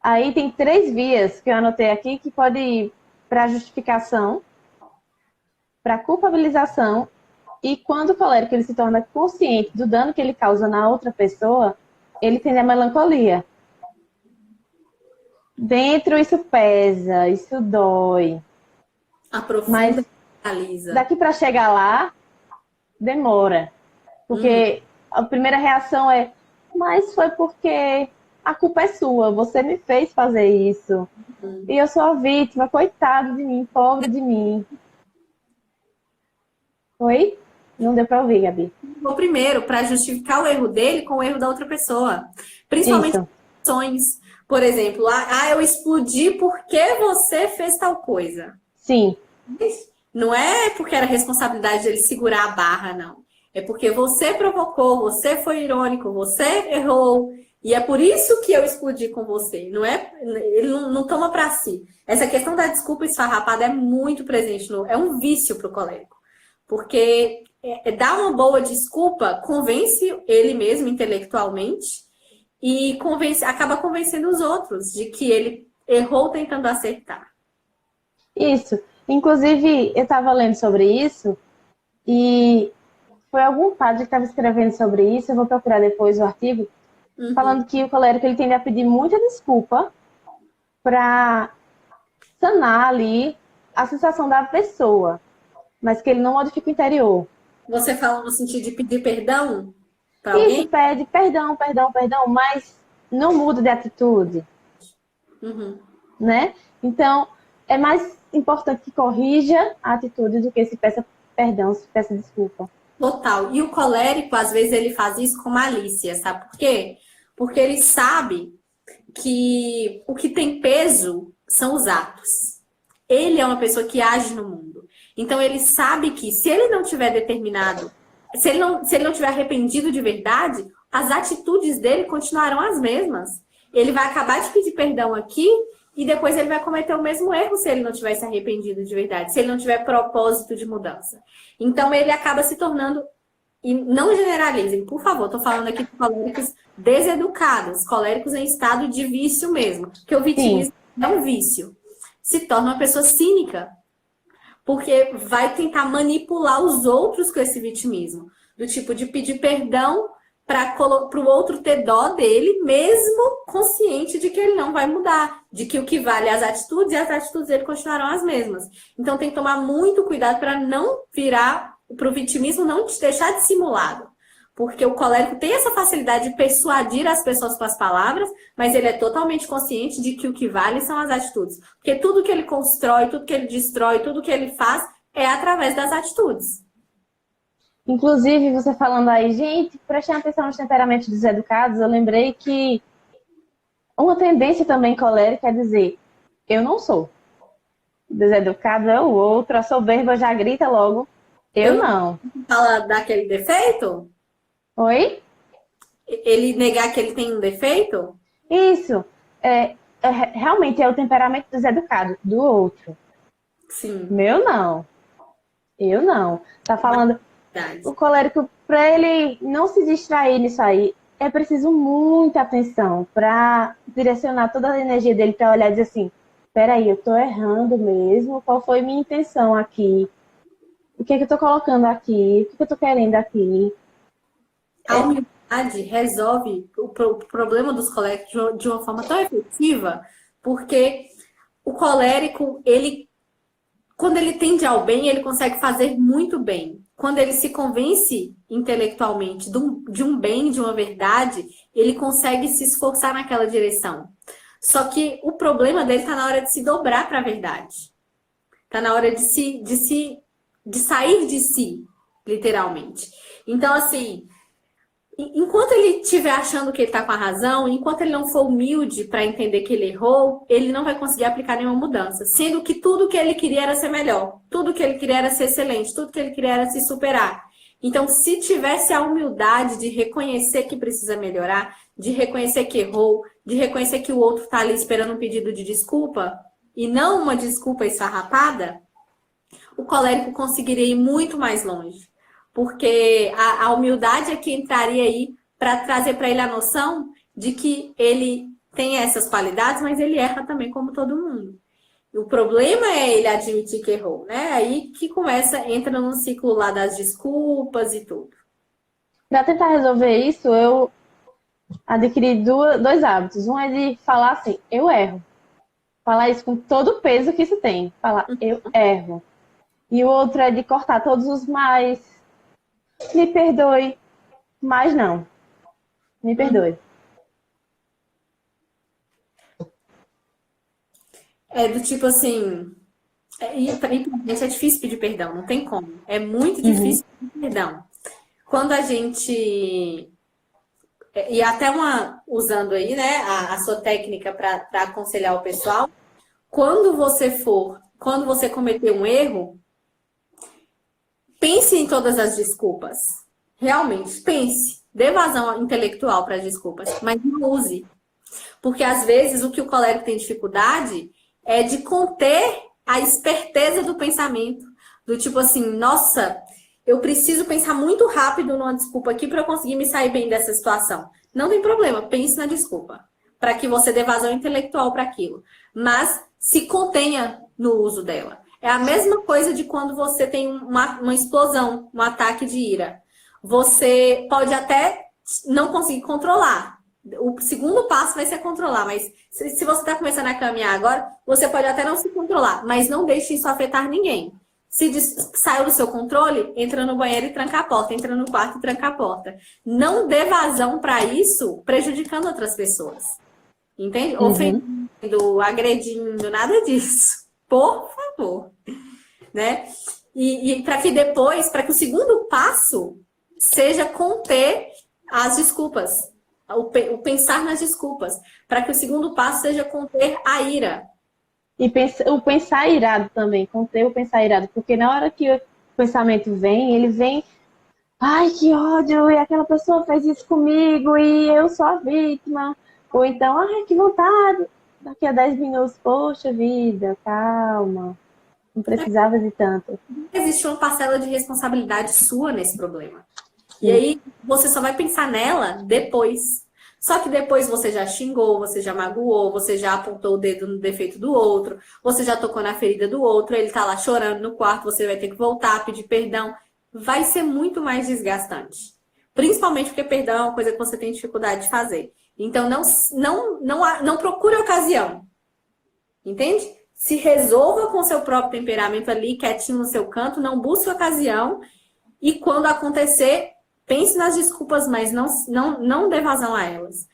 S3: Aí tem 3 vias que eu anotei aqui que pode ir para justificação, para culpabilização e quando o colérico ele se torna consciente do dano que ele causa na outra pessoa, ele tende a melancolia. Dentro isso pesa, isso dói.
S1: Aprofunda,
S3: Mas
S1: analisa.
S3: daqui para chegar lá, demora. Porque a primeira reação é, mas foi porque a culpa é sua, você me fez fazer isso. E eu sou a vítima, coitado de mim, pobre de mim. Oi? Não deu para ouvir, Gabi.
S1: O primeiro, para justificar o erro dele com o erro da outra pessoa. Principalmente
S3: Isso.
S1: ações. Por exemplo, eu explodi porque você fez tal coisa.
S3: Sim.
S1: Não é porque era responsabilidade dele segurar a barra, não. É porque você provocou, você foi irônico, você errou. E é por isso que eu explodi com você. Não é, ele não toma para si. Essa questão da desculpa esfarrapada é muito presente. É um vício para o colérico. Porque dar uma boa desculpa convence ele mesmo intelectualmente e acaba convencendo os outros de que ele errou tentando acertar.
S3: Isso. Inclusive, eu estava lendo sobre isso e foi algum padre que estava escrevendo sobre isso, eu vou procurar depois o artigo, falando que o colérico ele tende a pedir muita desculpa para sanar ali a sensação da pessoa, mas que ele não modifica o interior.
S1: Você fala no sentido de pedir perdão para
S3: Isso,
S1: alguém?
S3: pede perdão, perdão, perdão, mas não muda de atitude,
S1: Uhum.
S3: né? Então, é mais importante que corrija a atitude do que se peça perdão, se peça desculpa.
S1: Total. E o colérico, às vezes, ele faz isso com malícia, sabe por quê? Porque ele sabe que o que tem peso são os atos. Ele é uma pessoa que age no mundo. Então, ele sabe que se ele não tiver determinado, se ele não tiver arrependido de verdade, as atitudes dele continuarão as mesmas. Ele vai acabar de pedir perdão aqui e depois ele vai cometer o mesmo erro se ele não tiver se arrependido de verdade, se ele não tiver propósito de mudança. Então, ele acaba se tornando. E não generalizem, por favor, estou falando aqui de coléricos deseducados, coléricos em estado de vício mesmo, porque o vitimismo é um vício. Se torna uma pessoa cínica, porque vai tentar manipular os outros com esse vitimismo, do tipo de pedir perdão para o outro ter dó dele, mesmo consciente de que ele não vai mudar, de que o que vale é as atitudes e as atitudes dele continuarão as mesmas. Então tem que tomar muito cuidado para não virar, para o vitimismo não te deixar dissimulado. Porque o colérico tem essa facilidade de persuadir as pessoas com as palavras, mas ele é totalmente consciente de que o que vale são as atitudes. Porque tudo que ele constrói, tudo que ele destrói, tudo que ele faz é através das atitudes.
S3: Inclusive, você falando aí, gente, prestem atenção nos temperamentos deseducados, eu lembrei que uma tendência também colérica é dizer, eu não sou. Deseducado é o outro, a soberba já grita logo, eu não.
S1: Fala daquele defeito?
S3: Oi?
S1: Ele negar que ele tem um defeito?
S3: Isso. Realmente é o temperamento deseducado do outro.
S1: Sim.
S3: Meu não. Eu não. Tá falando...
S1: Verdade.
S3: O colérico, para ele não se distrair nisso aí, é preciso muita atenção para direcionar toda a energia dele para olhar e dizer assim, peraí, eu tô errando mesmo, qual foi minha intenção aqui? O que é que eu tô colocando aqui? O que é que eu tô querendo aqui?
S1: A humildade resolve o problema dos coléricos de uma forma tão efetiva, porque o colérico, quando ele tende ao bem, ele consegue fazer muito bem. Quando ele se convence intelectualmente de um bem, de uma verdade, ele consegue se esforçar naquela direção. Só que o problema dele está na hora de se dobrar para a verdade. Está na hora de sair de si, literalmente. Então, assim, enquanto ele estiver achando que ele está com a razão, enquanto ele não for humilde para entender que ele errou, ele não vai conseguir aplicar nenhuma mudança. Sendo que tudo que ele queria era ser melhor, tudo que ele queria era ser excelente, tudo que ele queria era se superar. Então, se tivesse a humildade de reconhecer que precisa melhorar, de reconhecer que errou, de reconhecer que o outro está ali esperando um pedido de desculpa, e não uma desculpa esfarrapada, o colérico conseguiria ir muito mais longe. Porque a humildade é que entraria aí para trazer para ele a noção de que ele tem essas qualidades, mas ele erra também como todo mundo. E o problema é ele admitir que errou, né? Aí que entra num ciclo lá das desculpas e tudo.
S3: Para tentar resolver isso, eu adquiri dois hábitos. Um é de falar assim, eu erro. Falar isso com todo o peso que isso tem. Falar, eu erro. E o outro é de cortar todos os mais. Me perdoe, mas não. Me perdoe.
S1: É do tipo assim... é difícil pedir perdão, não tem como. É muito difícil pedir perdão. Quando a gente... E até usando aí, né, a sua técnica para aconselhar o pessoal, quando você cometer um erro, pense em todas as desculpas. Realmente, pense. Dê vazão intelectual para as desculpas, mas não use. Porque às vezes o que o colérico tem dificuldade é de conter a esperteza do pensamento. Do tipo assim, nossa, eu preciso pensar muito rápido numa desculpa aqui para eu conseguir me sair bem dessa situação. Não tem problema, pense na desculpa. Para que você dê vazão intelectual para aquilo. Mas se contenha no uso dela. É a mesma coisa de quando você tem uma explosão, um ataque de ira. Você pode até não conseguir controlar. O segundo passo vai ser controlar, mas se você está começando a caminhar agora, você pode até não se controlar, mas não deixe isso afetar ninguém. Saiu do seu controle, entra no banheiro e tranca a porta, entra no quarto e tranca a porta. Não dê vazão para isso, prejudicando outras pessoas. Entende? Ofendendo, agredindo, nada disso. Por favor. Né? E para que depois, para que o segundo passo seja conter as desculpas, o pensar nas desculpas, para que o segundo passo seja conter a ira.
S3: E o pensar irado também, conter o pensar irado, porque na hora que o pensamento vem, ele vem, ai, que ódio, e aquela pessoa fez isso comigo, e eu sou a vítima. Ou então, ai, que vontade, daqui a 10 minutos, poxa vida, calma, não precisava de tanto.
S1: Existe uma parcela de responsabilidade sua nesse problema. E aí, você só vai pensar nela depois. Só que depois você já xingou, você já magoou, você já apontou o dedo no defeito do outro, você já tocou na ferida do outro, ele tá lá chorando no quarto, você vai ter que voltar, pedir perdão. Vai ser muito mais desgastante. Principalmente porque perdão é uma coisa que você tem dificuldade de fazer. Então, não procure ocasião. Entende? Se resolva com o seu próprio temperamento ali, quietinho no seu canto, não busque ocasião. E quando acontecer, pense nas desculpas, mas não dê vazão a elas.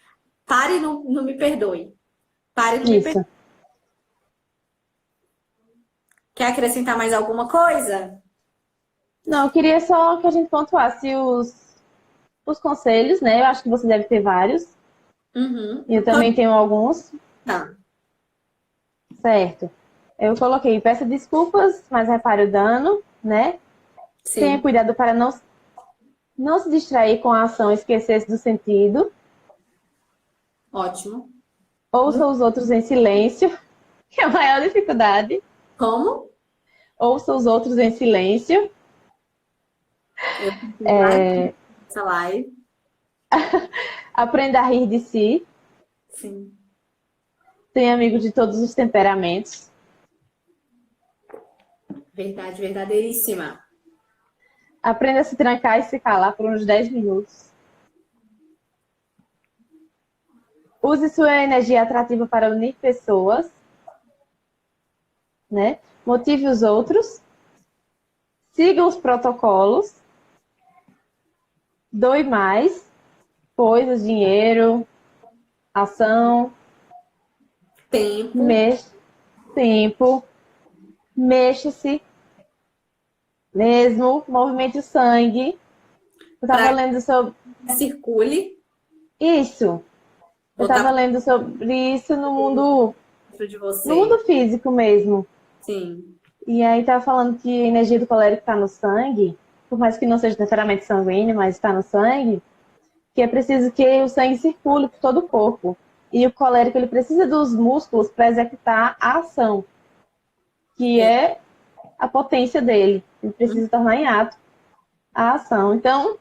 S1: Pare no me perdoe. Pare no me perdoe. Quer acrescentar mais alguma coisa?
S3: Não, eu queria só que a gente pontuasse os conselhos, né? Eu acho que você deve ter vários. Eu também tenho alguns.
S1: Tá.
S3: Certo. Eu coloquei, peça desculpas, mas repare o dano, né?
S1: Sim.
S3: Tenha cuidado para não se distrair com a ação e esquecer-se do sentido.
S1: Ótimo.
S3: Ouça os outros em silêncio, que é a maior dificuldade.
S1: Como?
S3: Ouça os outros em silêncio.
S1: Essa live.
S3: Aprenda a rir de si.
S1: Sim.
S3: Tenha amigos de todos os temperamentos.
S1: Verdade, verdadeiríssima.
S3: Aprenda a se trancar e se calar por uns 10 minutos. Use sua energia atrativa para unir pessoas, né? Motive os outros. Siga os protocolos. Doe mais. Coisas, dinheiro, ação.
S1: Tempo.
S3: Tempo. Mexa-se. Mesmo. Movimente o sangue. Eu estava lendo sobre...
S1: Circule.
S3: Isso. Eu estava lendo sobre isso no mundo...
S1: de você.
S3: No mundo físico mesmo.
S1: Sim.
S3: E aí estava falando que a energia do colérico está no sangue, por mais que não seja necessariamente sanguíneo, mas está no sangue, que é preciso que o sangue circule por todo o corpo. E o colérico, ele precisa dos músculos para executar a ação, que é a potência dele. Ele precisa tornar em ato a ação. Então,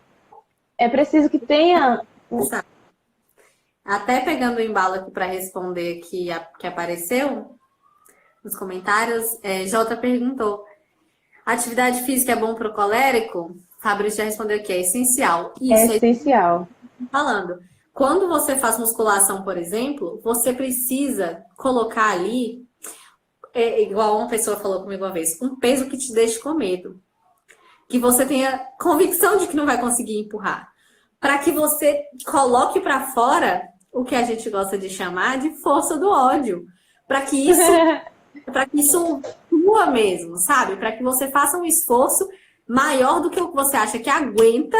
S3: é preciso que tenha...
S1: Até pegando o embalo aqui para responder que apareceu nos comentários, Jota perguntou: atividade física é bom para o colérico? Fabrício já respondeu que é essencial. Isso
S3: é essencial.
S1: Falando. Quando você faz musculação, por exemplo, você precisa colocar ali, igual uma pessoa falou comigo uma vez, um peso que te deixe com medo. Que você tenha convicção de que não vai conseguir empurrar. Para que você coloque para fora o que a gente gosta de chamar de força do ódio. Para que isso flua mesmo, sabe? Para que você faça um esforço maior do que o que você acha que aguenta,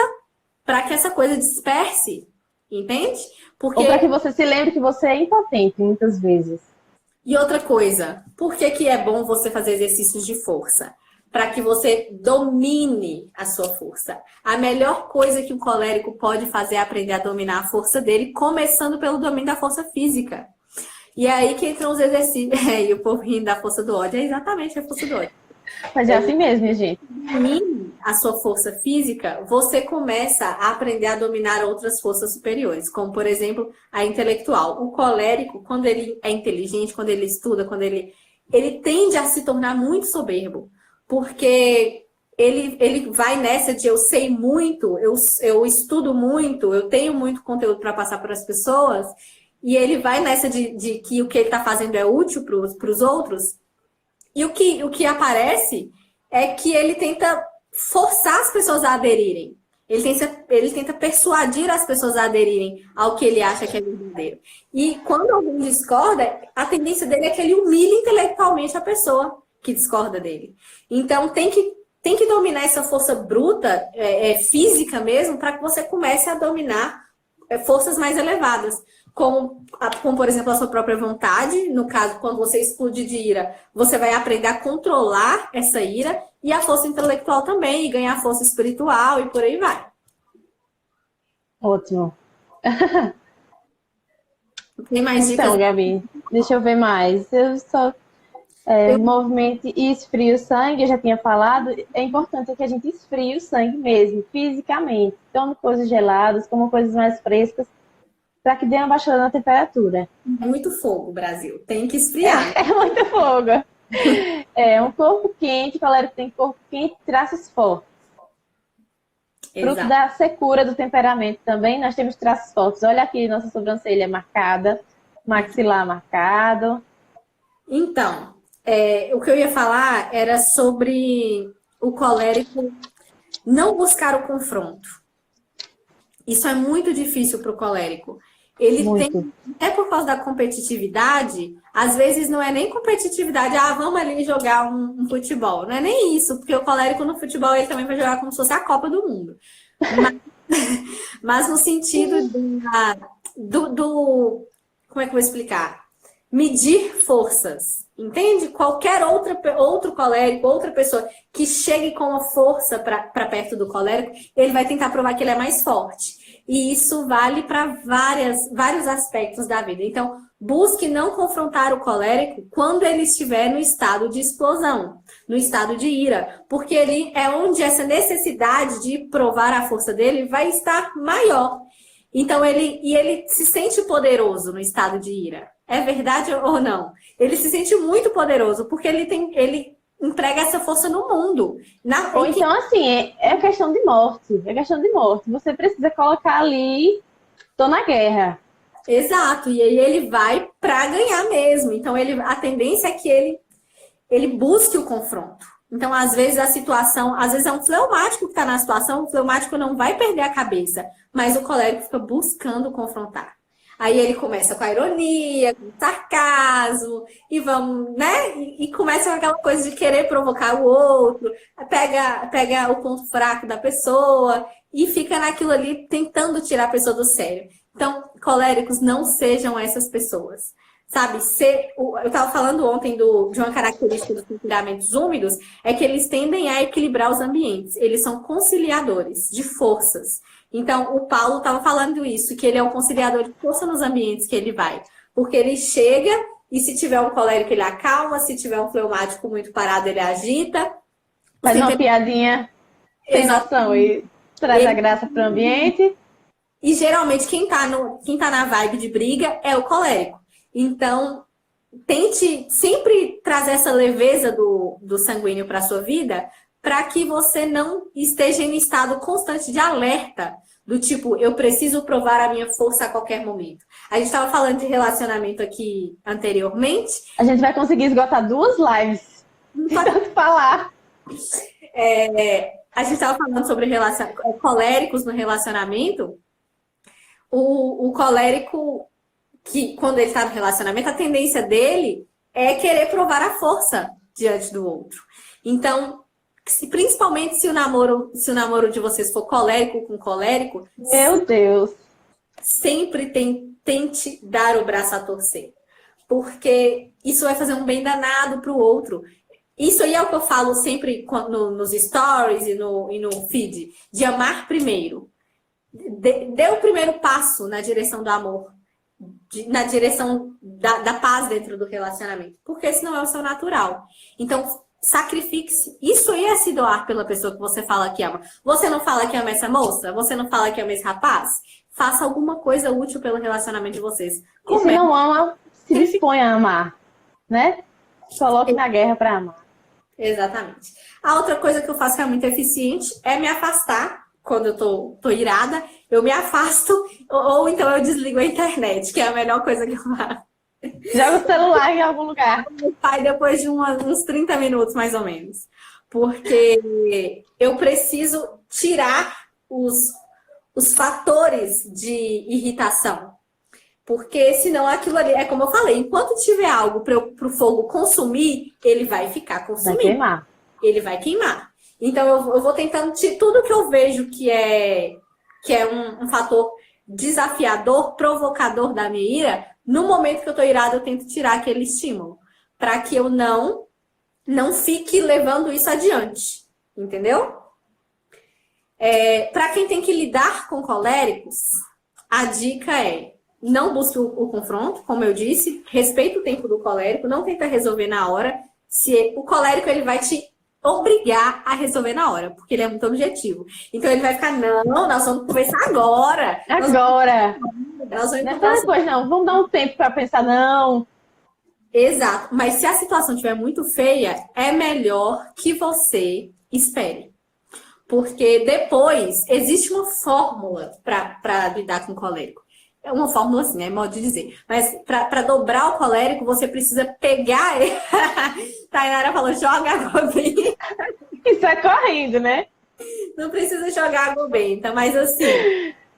S1: para que essa coisa disperse. Entende? Porque...
S3: Ou para que você se lembre que você é impotente muitas vezes.
S1: E outra coisa, por que é bom você fazer exercícios de força? Para que você domine a sua força. A melhor coisa que um colérico pode fazer é aprender a dominar a força dele, começando pelo domínio da força física. E é aí que entram os exercícios. E o povo rindo da força do ódio. É exatamente a força do ódio.
S3: Mas é assim mesmo, minha gente.
S1: Domine a sua força física, você começa a aprender a dominar outras forças superiores, como, por exemplo, a intelectual. O colérico, quando ele é inteligente, quando ele estuda, quando ele tende a se tornar muito soberbo, porque ele vai nessa de eu sei muito, eu estudo muito, eu tenho muito conteúdo para passar para as pessoas, e ele vai nessa de que o que ele está fazendo é útil para os outros. E o que aparece é que ele tenta forçar as pessoas a aderirem. Ele tenta persuadir as pessoas a aderirem ao que ele acha que é verdadeiro. E quando alguém discorda, a tendência dele é que ele humilhe intelectualmente a pessoa que discorda dele. Então, tem que dominar essa força bruta, física mesmo, para que você comece a dominar forças mais elevadas. Como, por exemplo, a sua própria vontade. No caso, quando você explode de ira, você vai aprender a controlar essa ira, e a força intelectual também, e ganhar força espiritual, e por aí vai.
S3: Ótimo.
S1: Tem mais dicas?
S3: Então, Gabi, deixa eu ver mais. Eu só movimente e esfrie o sangue, eu já tinha falado. É importante que a gente esfrie o sangue mesmo, fisicamente. Tome coisas geladas, como coisas mais frescas, para que dê uma baixada na temperatura.
S1: É muito fogo, Brasil. Tem que esfriar.
S3: É muito fogo. Um corpo quente, colérico tem corpo quente, traços fortes. Fruto
S1: Exato.
S3: da secura do temperamento também, nós temos traços fortes. Olha aqui, nossa sobrancelha marcada, maxilar marcado.
S1: Então, o que eu ia falar era sobre o colérico não buscar o confronto. Isso é muito difícil para o colérico. Ele tem, até por causa da competitividade, às vezes não é nem competitividade, vamos ali jogar um futebol. Não é nem isso, porque o colérico no futebol ele também vai jogar como se fosse a Copa do Mundo. Mas no sentido do como é que eu vou explicar? Medir forças, entende? Qualquer outro colérico, outra pessoa que chegue com uma força para perto do colérico, ele vai tentar provar que ele é mais forte. E isso vale para vários aspectos da vida. Então, busque não confrontar o colérico quando ele estiver no estado de explosão, no estado de ira, porque ele é onde essa necessidade de provar a força dele vai estar maior. Então, ele se sente poderoso no estado de ira. É verdade ou não? Ele se sente muito poderoso, porque ele emprega essa força no mundo.
S3: Então, assim, é questão de morte. É questão de morte. Você precisa colocar ali, tô na guerra.
S1: Exato. E aí ele vai para ganhar mesmo. Então, a tendência é que ele busque o confronto. Então, às vezes, a situação... Às vezes é um fleumático que está na situação, o fleumático não vai perder a cabeça, mas o colérico fica buscando confrontar. Aí ele começa com a ironia, com o sarcasmo, e vamos, né? E começa com aquela coisa de querer provocar o outro, pega o ponto fraco da pessoa e fica naquilo ali tentando tirar a pessoa do sério. Então, coléricos, não sejam essas pessoas. Sabe, eu estava falando ontem de uma característica dos temperamentos úmidos, é que eles tendem a equilibrar os ambientes. Eles são conciliadores de forças. Então, o Paulo estava falando isso, que ele é um conciliador de força nos ambientes que ele vai. Porque ele chega e se tiver um colérico, ele acalma, se tiver um fleumático muito parado, ele agita.
S3: Faz uma piadinha sem noção e traz a graça para o ambiente.
S1: E geralmente quem tá na vibe de briga é o colérico. Então, tente sempre trazer essa leveza do sanguíneo para a sua vida, para que você não esteja em estado constante de alerta, do tipo, eu preciso provar a minha força a qualquer momento. A gente estava falando de relacionamento aqui anteriormente.
S3: A gente vai conseguir esgotar 2 lives. Tanto falar.
S1: A gente estava falando sobre coléricos no relacionamento. O colérico, que quando ele está no relacionamento, a tendência dele é querer provar a força diante do outro. Então, principalmente se o namoro de vocês for colérico com colérico,
S3: meu Deus,
S1: sempre tente dar o braço a torcer, porque isso vai fazer um bem danado para o outro. Isso aí é o que eu falo sempre nos stories e no feed, de amar primeiro. Dê o primeiro passo na direção do amor, na direção da paz dentro do relacionamento, porque esse não é o seu natural. Então, sacrifique-se. Isso aí é se doar pela pessoa que você fala que ama. Você não fala que ama essa moça? Você não fala que ama esse rapaz? Faça alguma coisa útil pelo relacionamento de vocês.
S3: E se não ama, se dispõe a amar, né? Coloque na guerra para amar.
S1: Exatamente. A outra coisa que eu faço que é muito eficiente é me afastar. Quando eu tô irada, eu me afasto, ou então eu desligo a internet, que é a melhor coisa que eu faço.
S3: Joga o celular em algum lugar.
S1: Sai depois de uns 30 minutos, mais ou menos. porque eu preciso tirar os fatores de irritação. Porque senão aquilo ali, é como eu falei, enquanto tiver algo para o fogo consumir, ele vai ficar consumindo.
S3: Vai queimar.
S1: Ele vai queimar. Então eu vou tentando tudo que eu vejo que é um fator desafiador, provocador da minha ira, no momento que eu tô irada, eu tento tirar aquele estímulo. Para que eu não fique levando isso adiante. Entendeu? Para quem tem que lidar com coléricos, a dica é: não busque o confronto, como eu disse, respeita o tempo do colérico, não tenta resolver na hora. Se o colérico ele vai te obrigar a resolver na hora, porque ele é muito objetivo. Então ele vai ficar, não, nós vamos conversar agora.
S3: Agora.
S1: Nós vamos
S3: Não é depois, não. Vamos dar um tempo para pensar, não.
S1: Exato. Mas se a situação estiver muito feia, é melhor que você espere. Porque depois existe uma fórmula para lidar com o colérico. É uma fórmula assim, é modo de dizer. Mas para dobrar o colérico, você precisa pegar ele. Tainara falou, joga água benta.
S3: Isso é correndo, né?
S1: Não precisa jogar água benta, mas assim...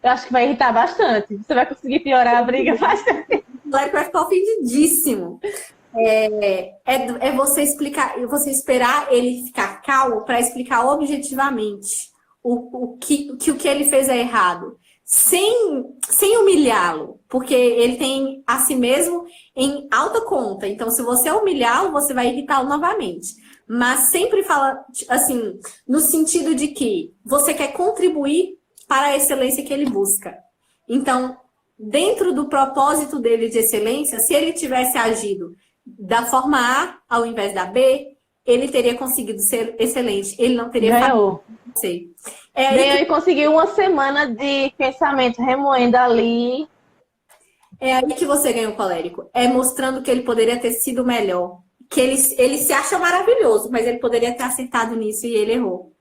S3: Eu acho que vai irritar bastante. Você vai conseguir piorar a briga bastante.
S1: O colérico vai ficar ofendidíssimo. É você explicar, você esperar ele ficar calmo para explicar objetivamente o que ele fez é errado. Sem humilhá-lo, porque ele tem a si mesmo em alta conta. Então, se você humilhá-lo, você vai irritá-lo novamente. Mas sempre fala, assim, no sentido de que você quer contribuir para a excelência que ele busca. Então, dentro do propósito dele de excelência, se ele tivesse agido da forma A ao invés da B, ele teria conseguido ser excelente. Ele não teria
S3: Ganhou.
S1: Sei.
S3: Ganhou e conseguiu uma semana de pensamento remoendo ali.
S1: É aí que você ganha o colérico. É mostrando que ele poderia ter sido melhor. Que ele se acha maravilhoso, mas ele poderia ter acertado nisso e ele errou.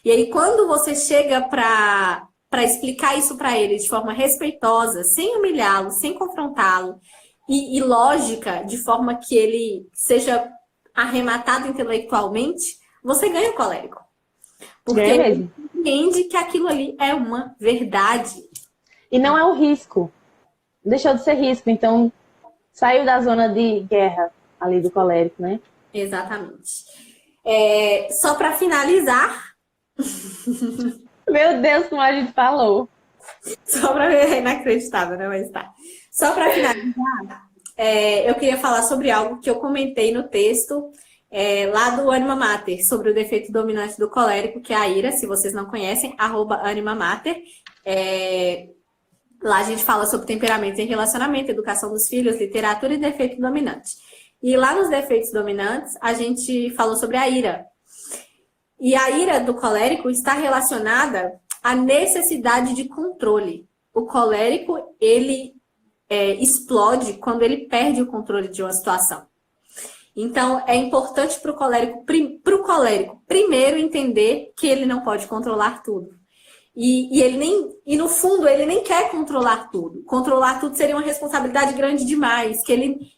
S1: E aí, quando você chega para explicar isso para ele de forma respeitosa, sem humilhá-lo, sem confrontá-lo, e lógica, de forma que ele seja arrematado intelectualmente, você ganha o colérico. Porque ele entende que aquilo ali é uma verdade.
S3: E não é um risco. Deixou de ser risco. Então, saiu da zona de guerra ali do colérico, né?
S1: Exatamente. Só para finalizar...
S3: Meu Deus, como a gente falou.
S1: Só para ver, é inacreditável, né? Mas tá. Só para finalizar, eu queria falar sobre algo que eu comentei no texto lá do Anima Mater, sobre o defeito dominante do colérico, que é a ira. Se vocês não conhecem, @AnimaMater. Lá a gente fala sobre temperamentos em relacionamento, educação dos filhos, literatura e defeito dominante. E lá nos defeitos dominantes, a gente falou sobre a ira. E a ira do colérico está relacionada à necessidade de controle. O colérico, ele explode quando ele perde o controle de uma situação. Então, é importante para o colérico, primeiro, entender que ele não pode controlar tudo. E no fundo, ele nem quer controlar tudo. Controlar tudo seria uma responsabilidade grande demais, que ele,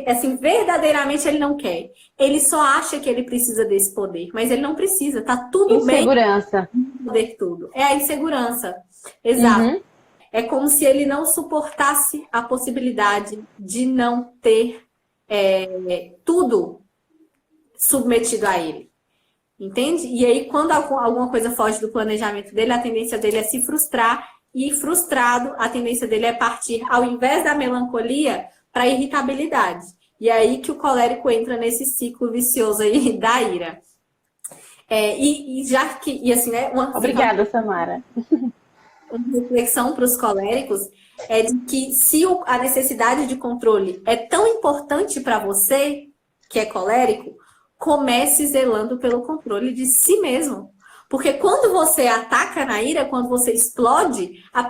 S1: assim, verdadeiramente ele não quer. Ele só acha que ele precisa desse poder, mas ele não precisa, tá tudo bem.
S3: Insegurança.
S1: Poder tudo. É a insegurança. Exato.
S3: Uhum.
S1: É como se ele não suportasse a possibilidade de não ter tudo submetido a ele. Entende? E aí, quando alguma coisa foge do planejamento dele, a tendência dele é se frustrar. E frustrado, a tendência dele é partir, ao invés da melancolia, para a irritabilidade. E é aí que o colérico entra nesse ciclo vicioso aí da ira. Assim, né?
S3: Obrigada, Samara.
S1: Uma reflexão para os coléricos é de que se a necessidade de controle é tão importante para você, que é colérico, comece zelando pelo controle de si mesmo. Porque quando você ataca na ira, quando você explode, o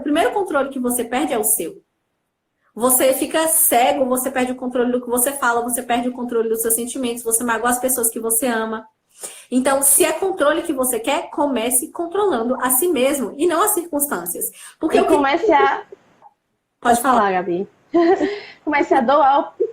S1: primeiro controle que você perde é o seu. Você fica cego, você perde o controle do que você fala, você perde o controle dos seus sentimentos, você magoa as pessoas que você ama. Então, se é controle que você quer, comece controlando a si mesmo e não as circunstâncias. Porque
S3: comece a... Pode falar, Gabi. Comece a doar o...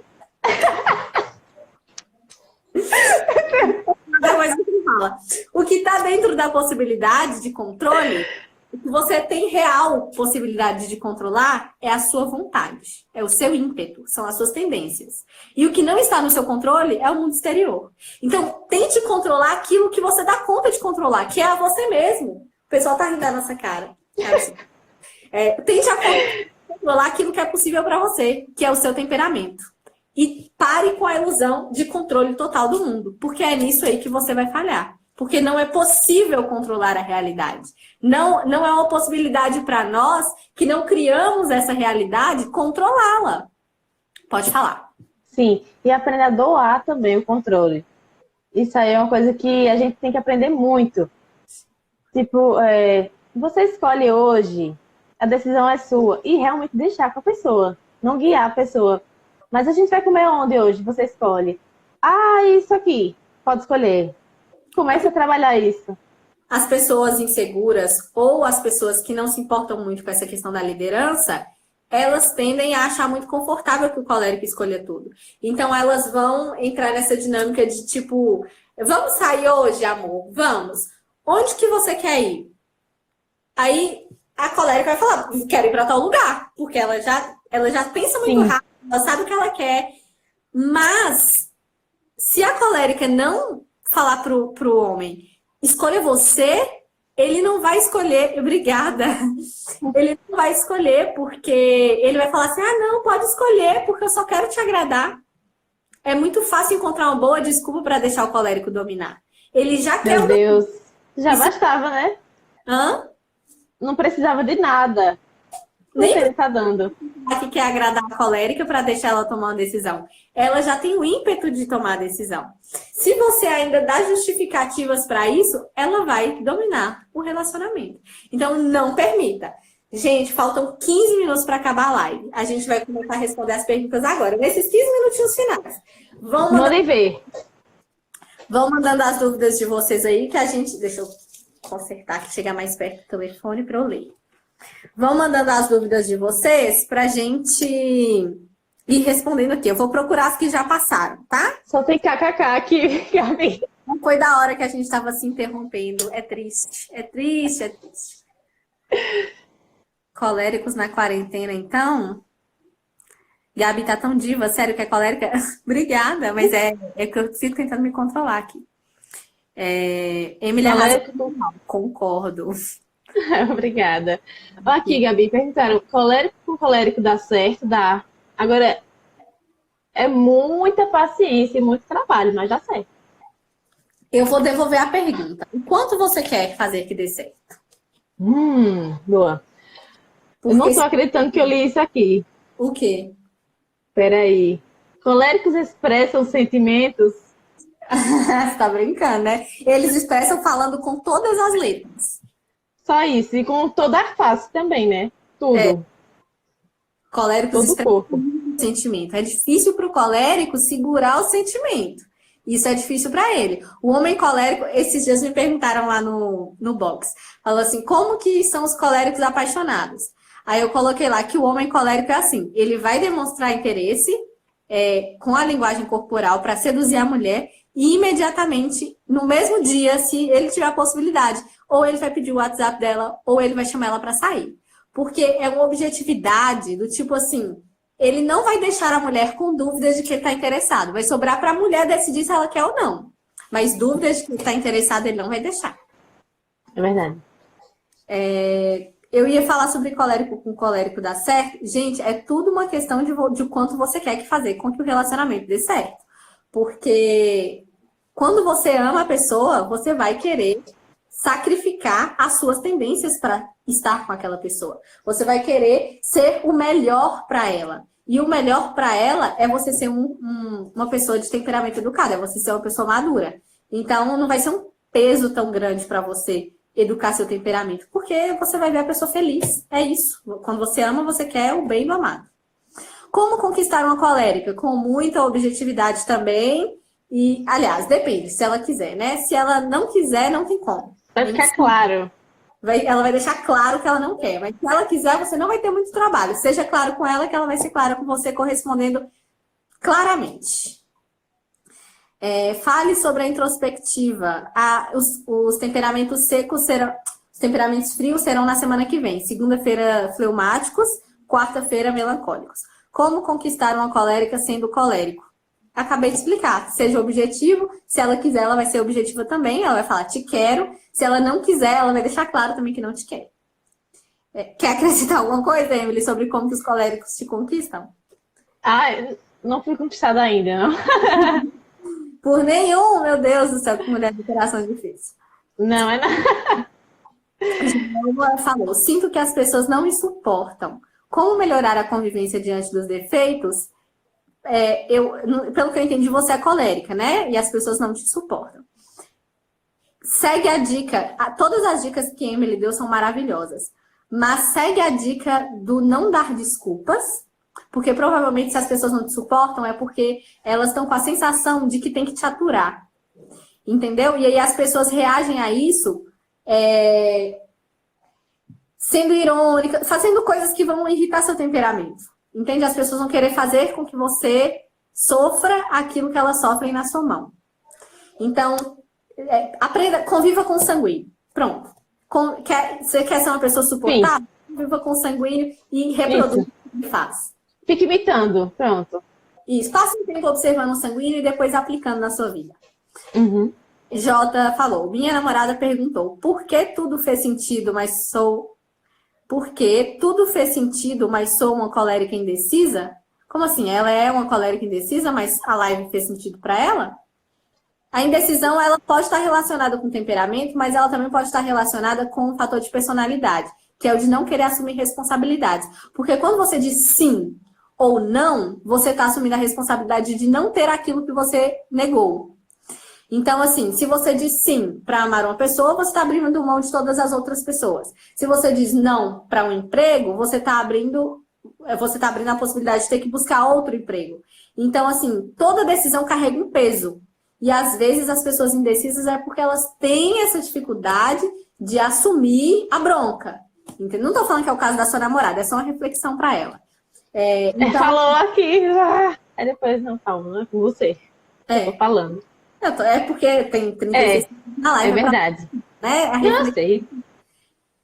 S1: fala. O que está dentro da possibilidade de controle, o que você tem real possibilidade de controlar é a sua vontade, é o seu ímpeto, são as suas tendências. E o que não está no seu controle é o mundo exterior. Então, tente controlar aquilo que você dá conta de controlar, que é a você mesmo. O pessoal tá rindo da nossa cara. Tente controlar aquilo que é possível para você, que é o seu temperamento. E pare com a ilusão de controle total do mundo, porque é nisso aí que você vai falhar. Porque não é possível controlar a realidade. Não é uma possibilidade para nós que não criamos essa realidade controlá-la. Pode falar.
S3: Sim, e aprender a doar também o controle. Isso aí é uma coisa que a gente tem que aprender muito. Tipo, você escolhe hoje, a decisão é sua, e realmente deixar com a pessoa, não guiar a pessoa. Mas a gente vai comer onde hoje? Você escolhe. Ah, isso aqui, pode escolher. Comece a trabalhar isso.
S1: As pessoas inseguras ou as pessoas que não se importam muito com essa questão da liderança, elas tendem a achar muito confortável que o colérico escolha tudo. Então, elas vão entrar nessa dinâmica de tipo, vamos sair hoje, amor? Vamos. Onde que você quer ir? Aí, a colérica vai falar, quero ir para tal lugar. Porque ela já pensa muito rápido, ela sabe o que ela quer. Mas, se a colérica não falar pro homem, escolha você, ele não vai escolher, obrigada. Ele não vai escolher porque ele vai falar assim, não, pode escolher porque eu só quero te agradar. É muito fácil encontrar uma boa desculpa para deixar o colérico dominar. Ele já quer...
S3: Meu Deus, já bastava, né?
S1: Hã?
S3: Não precisava de nada. Nem ele tá dando.
S1: Que quer agradar a colérica para deixar ela tomar uma decisão. Ela já tem o ímpeto de tomar a decisão. Se você ainda dá justificativas para isso, ela vai dominar o relacionamento. Então, não permita. Gente, faltam 15 minutos para acabar a live. A gente vai começar a responder as perguntas agora. Nesses 15 minutinhos finais.
S3: Mandem ver.
S1: Vão mandando as dúvidas de vocês aí, que a gente... Deixa eu consertar aqui, chegar mais perto do telefone para eu ler. Vão mandando as dúvidas de vocês pra gente ir respondendo aqui. Eu vou procurar as que já passaram, tá?
S3: Só tem kkk aqui, Gabi.
S1: Não foi da hora que a gente estava se interrompendo. É triste, é triste, é triste. Coléricos na quarentena, então? Gabi tá tão diva, sério que é colérica? Obrigada, mas é que eu fico tentando me controlar aqui. Emília concordo.
S3: Obrigada. Aqui, Gabi, perguntaram, colérico com colérico dá certo? Dá. Agora, é muita paciência e muito trabalho, mas dá certo.
S1: Eu vou devolver a pergunta. O quanto você quer fazer que dê certo?
S3: Boa.
S1: Porque
S3: eu não tô acreditando que eu li isso aqui.
S1: O quê?
S3: Peraí. Coléricos expressam sentimentos?
S1: Você tá brincando, né? Eles expressam falando com todas as letras.
S3: Só isso. E com toda a face também, né? Tudo.
S1: Coléricos
S3: todo o corpo.
S1: Sentimento. É difícil para o colérico segurar o sentimento. Isso é difícil para ele. O homem colérico, esses dias me perguntaram lá no box. Falou assim, como que são os coléricos apaixonados? Aí eu coloquei lá que o homem colérico é assim. Ele vai demonstrar interesse com a linguagem corporal para seduzir a mulher e imediatamente, no mesmo dia, se ele tiver a possibilidade, ou ele vai pedir o WhatsApp dela, ou ele vai chamar ela para sair. Porque é uma objetividade do tipo assim, ele não vai deixar a mulher com dúvidas de que ele está interessado. Vai sobrar para a mulher decidir se ela quer ou não. Mas dúvidas de que ele está interessado, ele não vai deixar.
S3: É verdade.
S1: Eu ia falar sobre colérico com colérico dar certo. Gente, é tudo uma questão de quanto você quer que fazer com que o relacionamento dê certo. Porque quando você ama a pessoa, você vai querer sacrificar as suas tendências para estar com aquela pessoa. Você vai querer ser o melhor para ela. E o melhor para ela é você ser uma pessoa de temperamento educado, é você ser uma pessoa madura. Então, não vai ser um peso tão grande para você educar seu temperamento, porque você vai ver a pessoa feliz. É isso. Quando você ama, você quer o bem do amado. Como conquistar uma colérica? Com muita objetividade também. E, aliás, depende, se ela quiser, né? Se ela não quiser, não tem como.
S3: Vai ficar claro.
S1: Ela vai deixar claro que ela não quer. Mas se ela quiser, você não vai ter muito trabalho. Seja claro com ela, que ela vai ser clara com você, correspondendo claramente. Fale sobre a introspectiva. Os temperamentos secos serão... Os temperamentos frios serão na semana que vem. Segunda-feira, fleumáticos. Quarta-feira, melancólicos. Como conquistar uma colérica sendo colérico? Acabei de explicar. Seja objetivo. Se ela quiser, ela vai ser objetiva também. Ela vai falar, te quero. Se ela não quiser, ela vai deixar claro também que não te quer. Quer acrescentar alguma coisa, Emily, sobre como que os coléricos te conquistam?
S3: Não fui conquistada ainda, não.
S1: Por nenhum, meu Deus do céu, que mulher de coração difícil.
S3: Não, é não.
S1: Ela falou, sinto que as pessoas não me suportam. Como melhorar a convivência diante dos defeitos? Pelo que eu entendi, você é colérica, né? E as pessoas não te suportam. Segue a dica. Todas as dicas que a Emily deu são maravilhosas. Mas segue a dica do não dar desculpas. Porque provavelmente se as pessoas não te suportam é porque elas estão com a sensação de que tem que te aturar. Entendeu? E aí as pessoas reagem a isso sendo irônica, fazendo coisas que vão irritar seu temperamento. Entende? As pessoas vão querer fazer com que você sofra aquilo que elas sofrem na sua mão. Então, aprenda, conviva com o sanguíneo. Pronto. Você quer ser uma pessoa suportável? Sim. Conviva com o sanguíneo e reproduza o que faz.
S3: Fique imitando. Pronto.
S1: Isso. Passe um tempo observando o sanguíneo e depois aplicando na sua vida.
S3: Uhum.
S1: Jota falou, minha namorada perguntou, por que tudo fez sentido, mas sou uma colérica indecisa? Como assim? Ela é uma colérica indecisa, mas a live fez sentido para ela? A indecisão, ela pode estar relacionada com temperamento, mas ela também pode estar relacionada com um fator de personalidade, que é o de não querer assumir responsabilidades. Porque quando você diz sim ou não, você está assumindo a responsabilidade de não ter aquilo que você negou. Então, assim, se você diz sim para amar uma pessoa, você está abrindo mão de todas as outras pessoas. Se você diz não para um emprego, você está abrindo a possibilidade de ter que buscar outro emprego. Então, assim, toda decisão carrega um peso. E às vezes as pessoas indecisas é porque elas têm essa dificuldade de assumir a bronca. Entendeu? Não estou falando que é o caso da sua namorada, é só uma reflexão para ela.
S3: Então... Falou aqui, aí depois não falo, né? Com você. Estou falando.
S1: É porque tem 36 na live.
S3: É verdade.
S1: Né?
S3: Sei.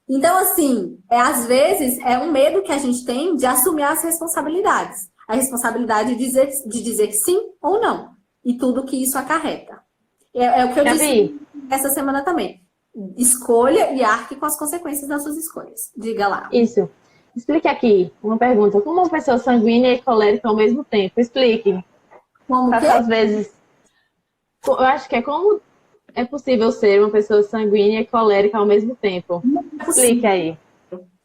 S1: Então, assim, às vezes é um medo que a gente tem de assumir as responsabilidades. A responsabilidade de dizer sim ou não. E tudo que isso acarreta. É o que eu disse essa semana também. Escolha e arque com as consequências das suas escolhas. Diga lá.
S3: Isso. Explique aqui uma pergunta. Como uma pessoa sanguínea e colérica ao mesmo tempo? Explique.
S1: Como que?
S3: Às vezes... Eu acho que como é possível ser uma pessoa sanguínea e colérica ao mesmo tempo? Explique aí.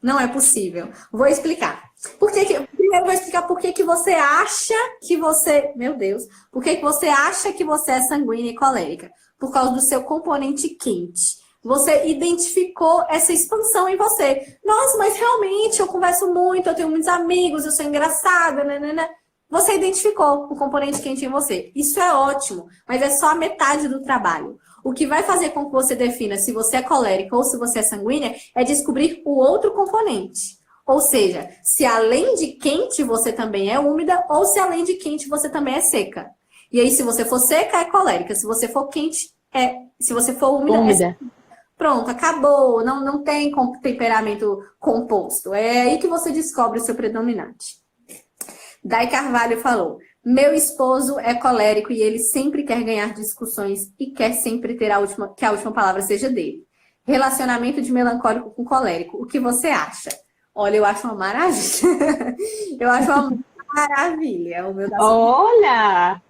S1: Não é possível. Vou explicar. Primeiro vou explicar por que você acha que você... Meu Deus. Por que você acha que você é sanguínea e colérica? Por causa do seu componente quente. Você identificou essa expansão em você. Nossa, mas realmente eu converso muito, eu tenho muitos amigos, eu sou engraçada, né? Você identificou o componente quente em você. Isso é ótimo, mas é só a metade do trabalho. O que vai fazer com que você defina se você é colérica ou se você é sanguínea é descobrir o outro componente. Ou seja, se além de quente você também é úmida ou se além de quente você também é seca. E aí, se você for seca, é colérica. Se você for quente, se você for úmida. Pronto, acabou. Não tem temperamento composto. É aí que você descobre o seu predominante. Dai Carvalho falou, meu esposo é colérico e ele sempre quer ganhar discussões e quer sempre ter que a última palavra seja dele. Relacionamento de melancólico com colérico, o que você acha? Olha, eu acho uma maravilha. Eu acho uma maravilha.
S3: Olha!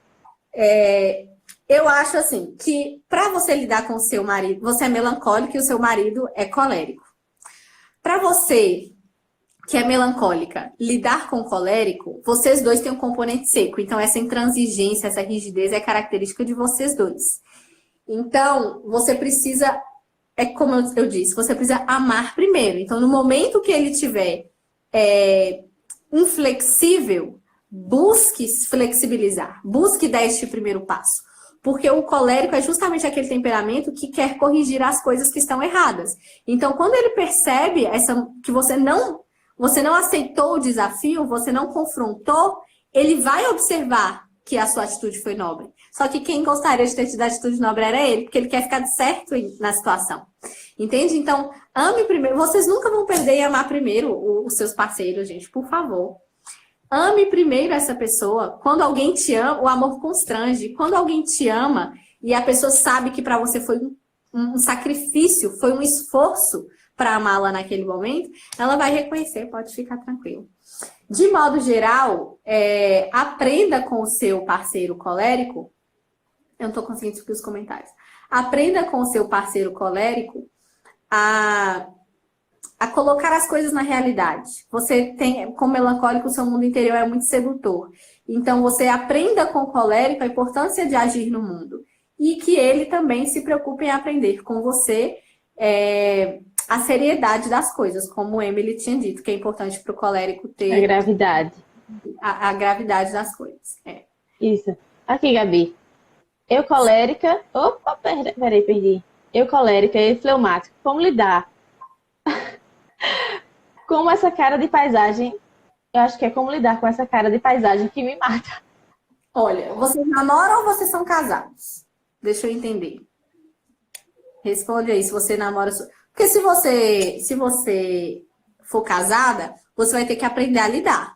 S1: Eu acho assim, que para você lidar com o seu marido, você é melancólico e o seu marido é colérico. Para você... que é melancólica, lidar com o colérico, vocês dois têm um componente seco. Então, essa intransigência, essa rigidez é característica de vocês dois. Então, você precisa, como eu disse, você precisa amar primeiro. Então, no momento que ele estiver inflexível, busque se flexibilizar. Busque dar este primeiro passo. Porque o colérico é justamente aquele temperamento que quer corrigir as coisas que estão erradas. Então, quando ele percebe que você não aceitou o desafio, você não confrontou, ele vai observar que a sua atitude foi nobre. Só que quem gostaria de ter tido a atitude nobre era ele, porque ele quer ficar de certo na situação. Entende? Então, ame primeiro. Vocês nunca vão perder e amar primeiro os seus parceiros, gente, por favor. Ame primeiro essa pessoa. Quando alguém te ama, o amor constrange. Quando alguém te ama e a pessoa sabe que para você foi um sacrifício, foi um esforço para amá-la naquele momento, ela vai reconhecer, pode ficar tranquilo. De modo geral, aprenda com o seu parceiro colérico. Eu não estou conseguindo subir os comentários. Aprenda com o seu parceiro colérico a colocar as coisas na realidade. Você tem, como melancólico, o seu mundo interior é muito sedutor. Então, você aprenda com o colérico a importância de agir no mundo. E que ele também se preocupe em aprender com você a seriedade das coisas, como o Emily tinha dito, que é importante para o colérico ter...
S3: A gravidade.
S1: A gravidade das coisas.
S3: Isso. Aqui, Gabi. Eu colérica... Opa, peraí, perdi. Eu colérica e fleumático. Como lidar? Como essa cara de paisagem... Eu acho que é como lidar com essa cara de paisagem que me mata.
S1: Olha, vocês namoram ou vocês são casados? Deixa eu entender. Responde aí se você namora... Porque se você for casada, você vai ter que aprender a lidar.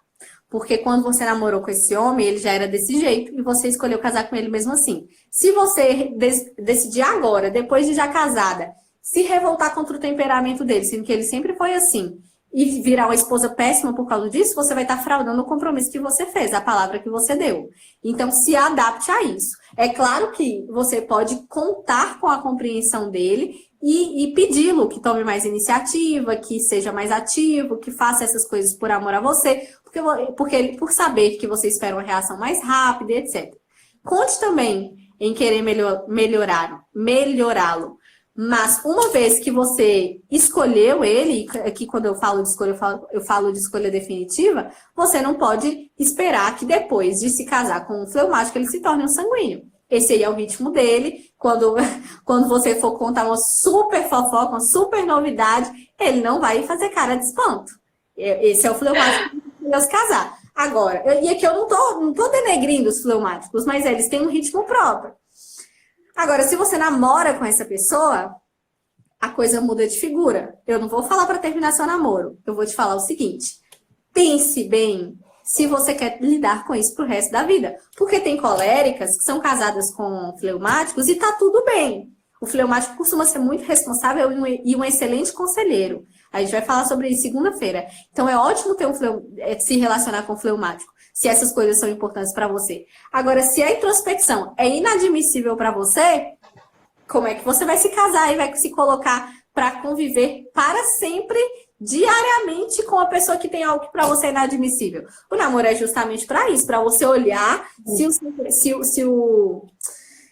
S1: Porque quando você namorou com esse homem, ele já era desse jeito e você escolheu casar com ele mesmo assim. Se você decidir agora, depois de já casada, se revoltar contra o temperamento dele, sendo que ele sempre foi assim, e virar uma esposa péssima por causa disso, você vai estar fraudando o compromisso que você fez, a palavra que você deu. Então, se adapte a isso. É claro que você pode contar com a compreensão dele e pedi-lo que tome mais iniciativa, que seja mais ativo, que faça essas coisas por amor a você, porque ele, por saber que você espera uma reação mais rápida, etc. Conte também em querer melhorá-lo. Mas uma vez que você escolheu ele, aqui quando eu falo de escolha, eu falo de escolha definitiva, você não pode esperar que depois de se casar com um fleumático ele se torne um sanguíneo. Esse aí é o ritmo dele. Quando você for contar uma super fofoca, uma super novidade, ele não vai fazer cara de espanto. Esse é o fleumático que vai se casar. Agora, e aqui eu não tô denegrindo os fleumáticos, mas eles têm um ritmo próprio. Agora, se você namora com essa pessoa, a coisa muda de figura. Eu não vou falar para terminar seu namoro. Eu vou te falar o seguinte. Pense bem se você quer lidar com isso pro resto da vida. Porque tem coléricas que são casadas com fleumáticos e tá tudo bem. O fleumático costuma ser muito responsável e um excelente conselheiro. A gente vai falar sobre isso segunda-feira. Então, é ótimo ter se relacionar com o fleumático, se essas coisas são importantes para você. Agora, se a introspecção é inadmissível para você, como é que você vai se casar e vai se colocar para conviver para sempre, diariamente, com a pessoa que tem algo que para você é inadmissível? O namoro é justamente para isso, para você olhar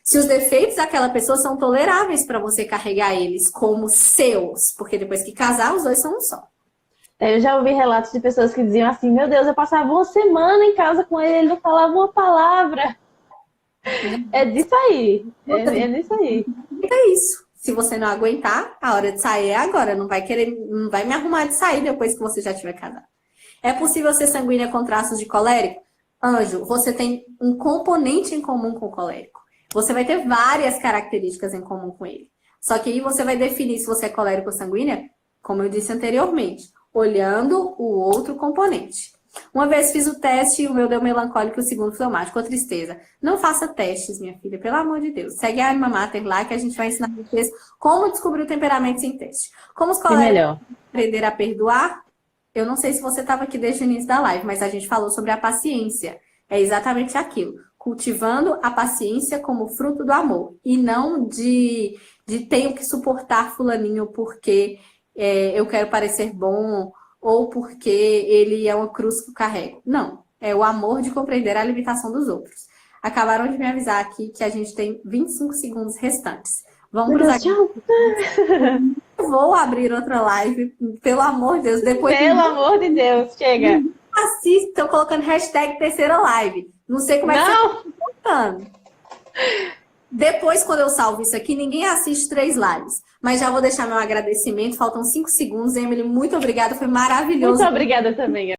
S1: se os defeitos daquela pessoa são toleráveis para você carregar eles como seus, porque depois que casar, os dois são um só.
S3: Eu já ouvi relatos de pessoas que diziam assim, meu Deus, eu passava uma semana em casa com ele não falava uma palavra. É disso aí. É disso aí.
S1: É isso. Se você não aguentar, a hora de sair é agora. Não vai me arrumar de sair depois que você já tiver casado. É possível ser sanguínea com traços de colérico? Anjo, você tem um componente em comum com o colérico. Você vai ter várias características em comum com ele. Só que aí você vai definir se você é colérico ou sanguínea, como eu disse anteriormente, olhando o outro componente. Uma vez fiz o teste e o meu deu melancólico e o segundo fleumático, ou tristeza. Não faça testes, minha filha, pelo amor de Deus. Segue a Alma Mater lá que a gente vai ensinar vocês como descobrir o temperamento sem teste. Como os coléricos aprender a perdoar, eu não sei se você estava aqui desde o início da live, mas a gente falou sobre a paciência. É exatamente aquilo. Cultivando a paciência como fruto do amor. E não de tenho que suportar fulaninho porque eu quero parecer bom ou porque ele é uma cruz que eu carrego. Não. É o amor de compreender a limitação dos outros. Acabaram de me avisar aqui que a gente tem 25 segundos restantes. Vamos para os vou abrir outra live, pelo amor de Deus. Depois
S3: pelo amor de Deus, chega.
S1: Assistam colocando hashtag terceira live. Não sei como é que você está contando. Depois, quando eu salvo isso aqui, ninguém assiste 3 lives. Mas já vou deixar meu agradecimento. Faltam 5 segundos. Emily, muito obrigada. Foi maravilhoso.
S3: Muito obrigada também.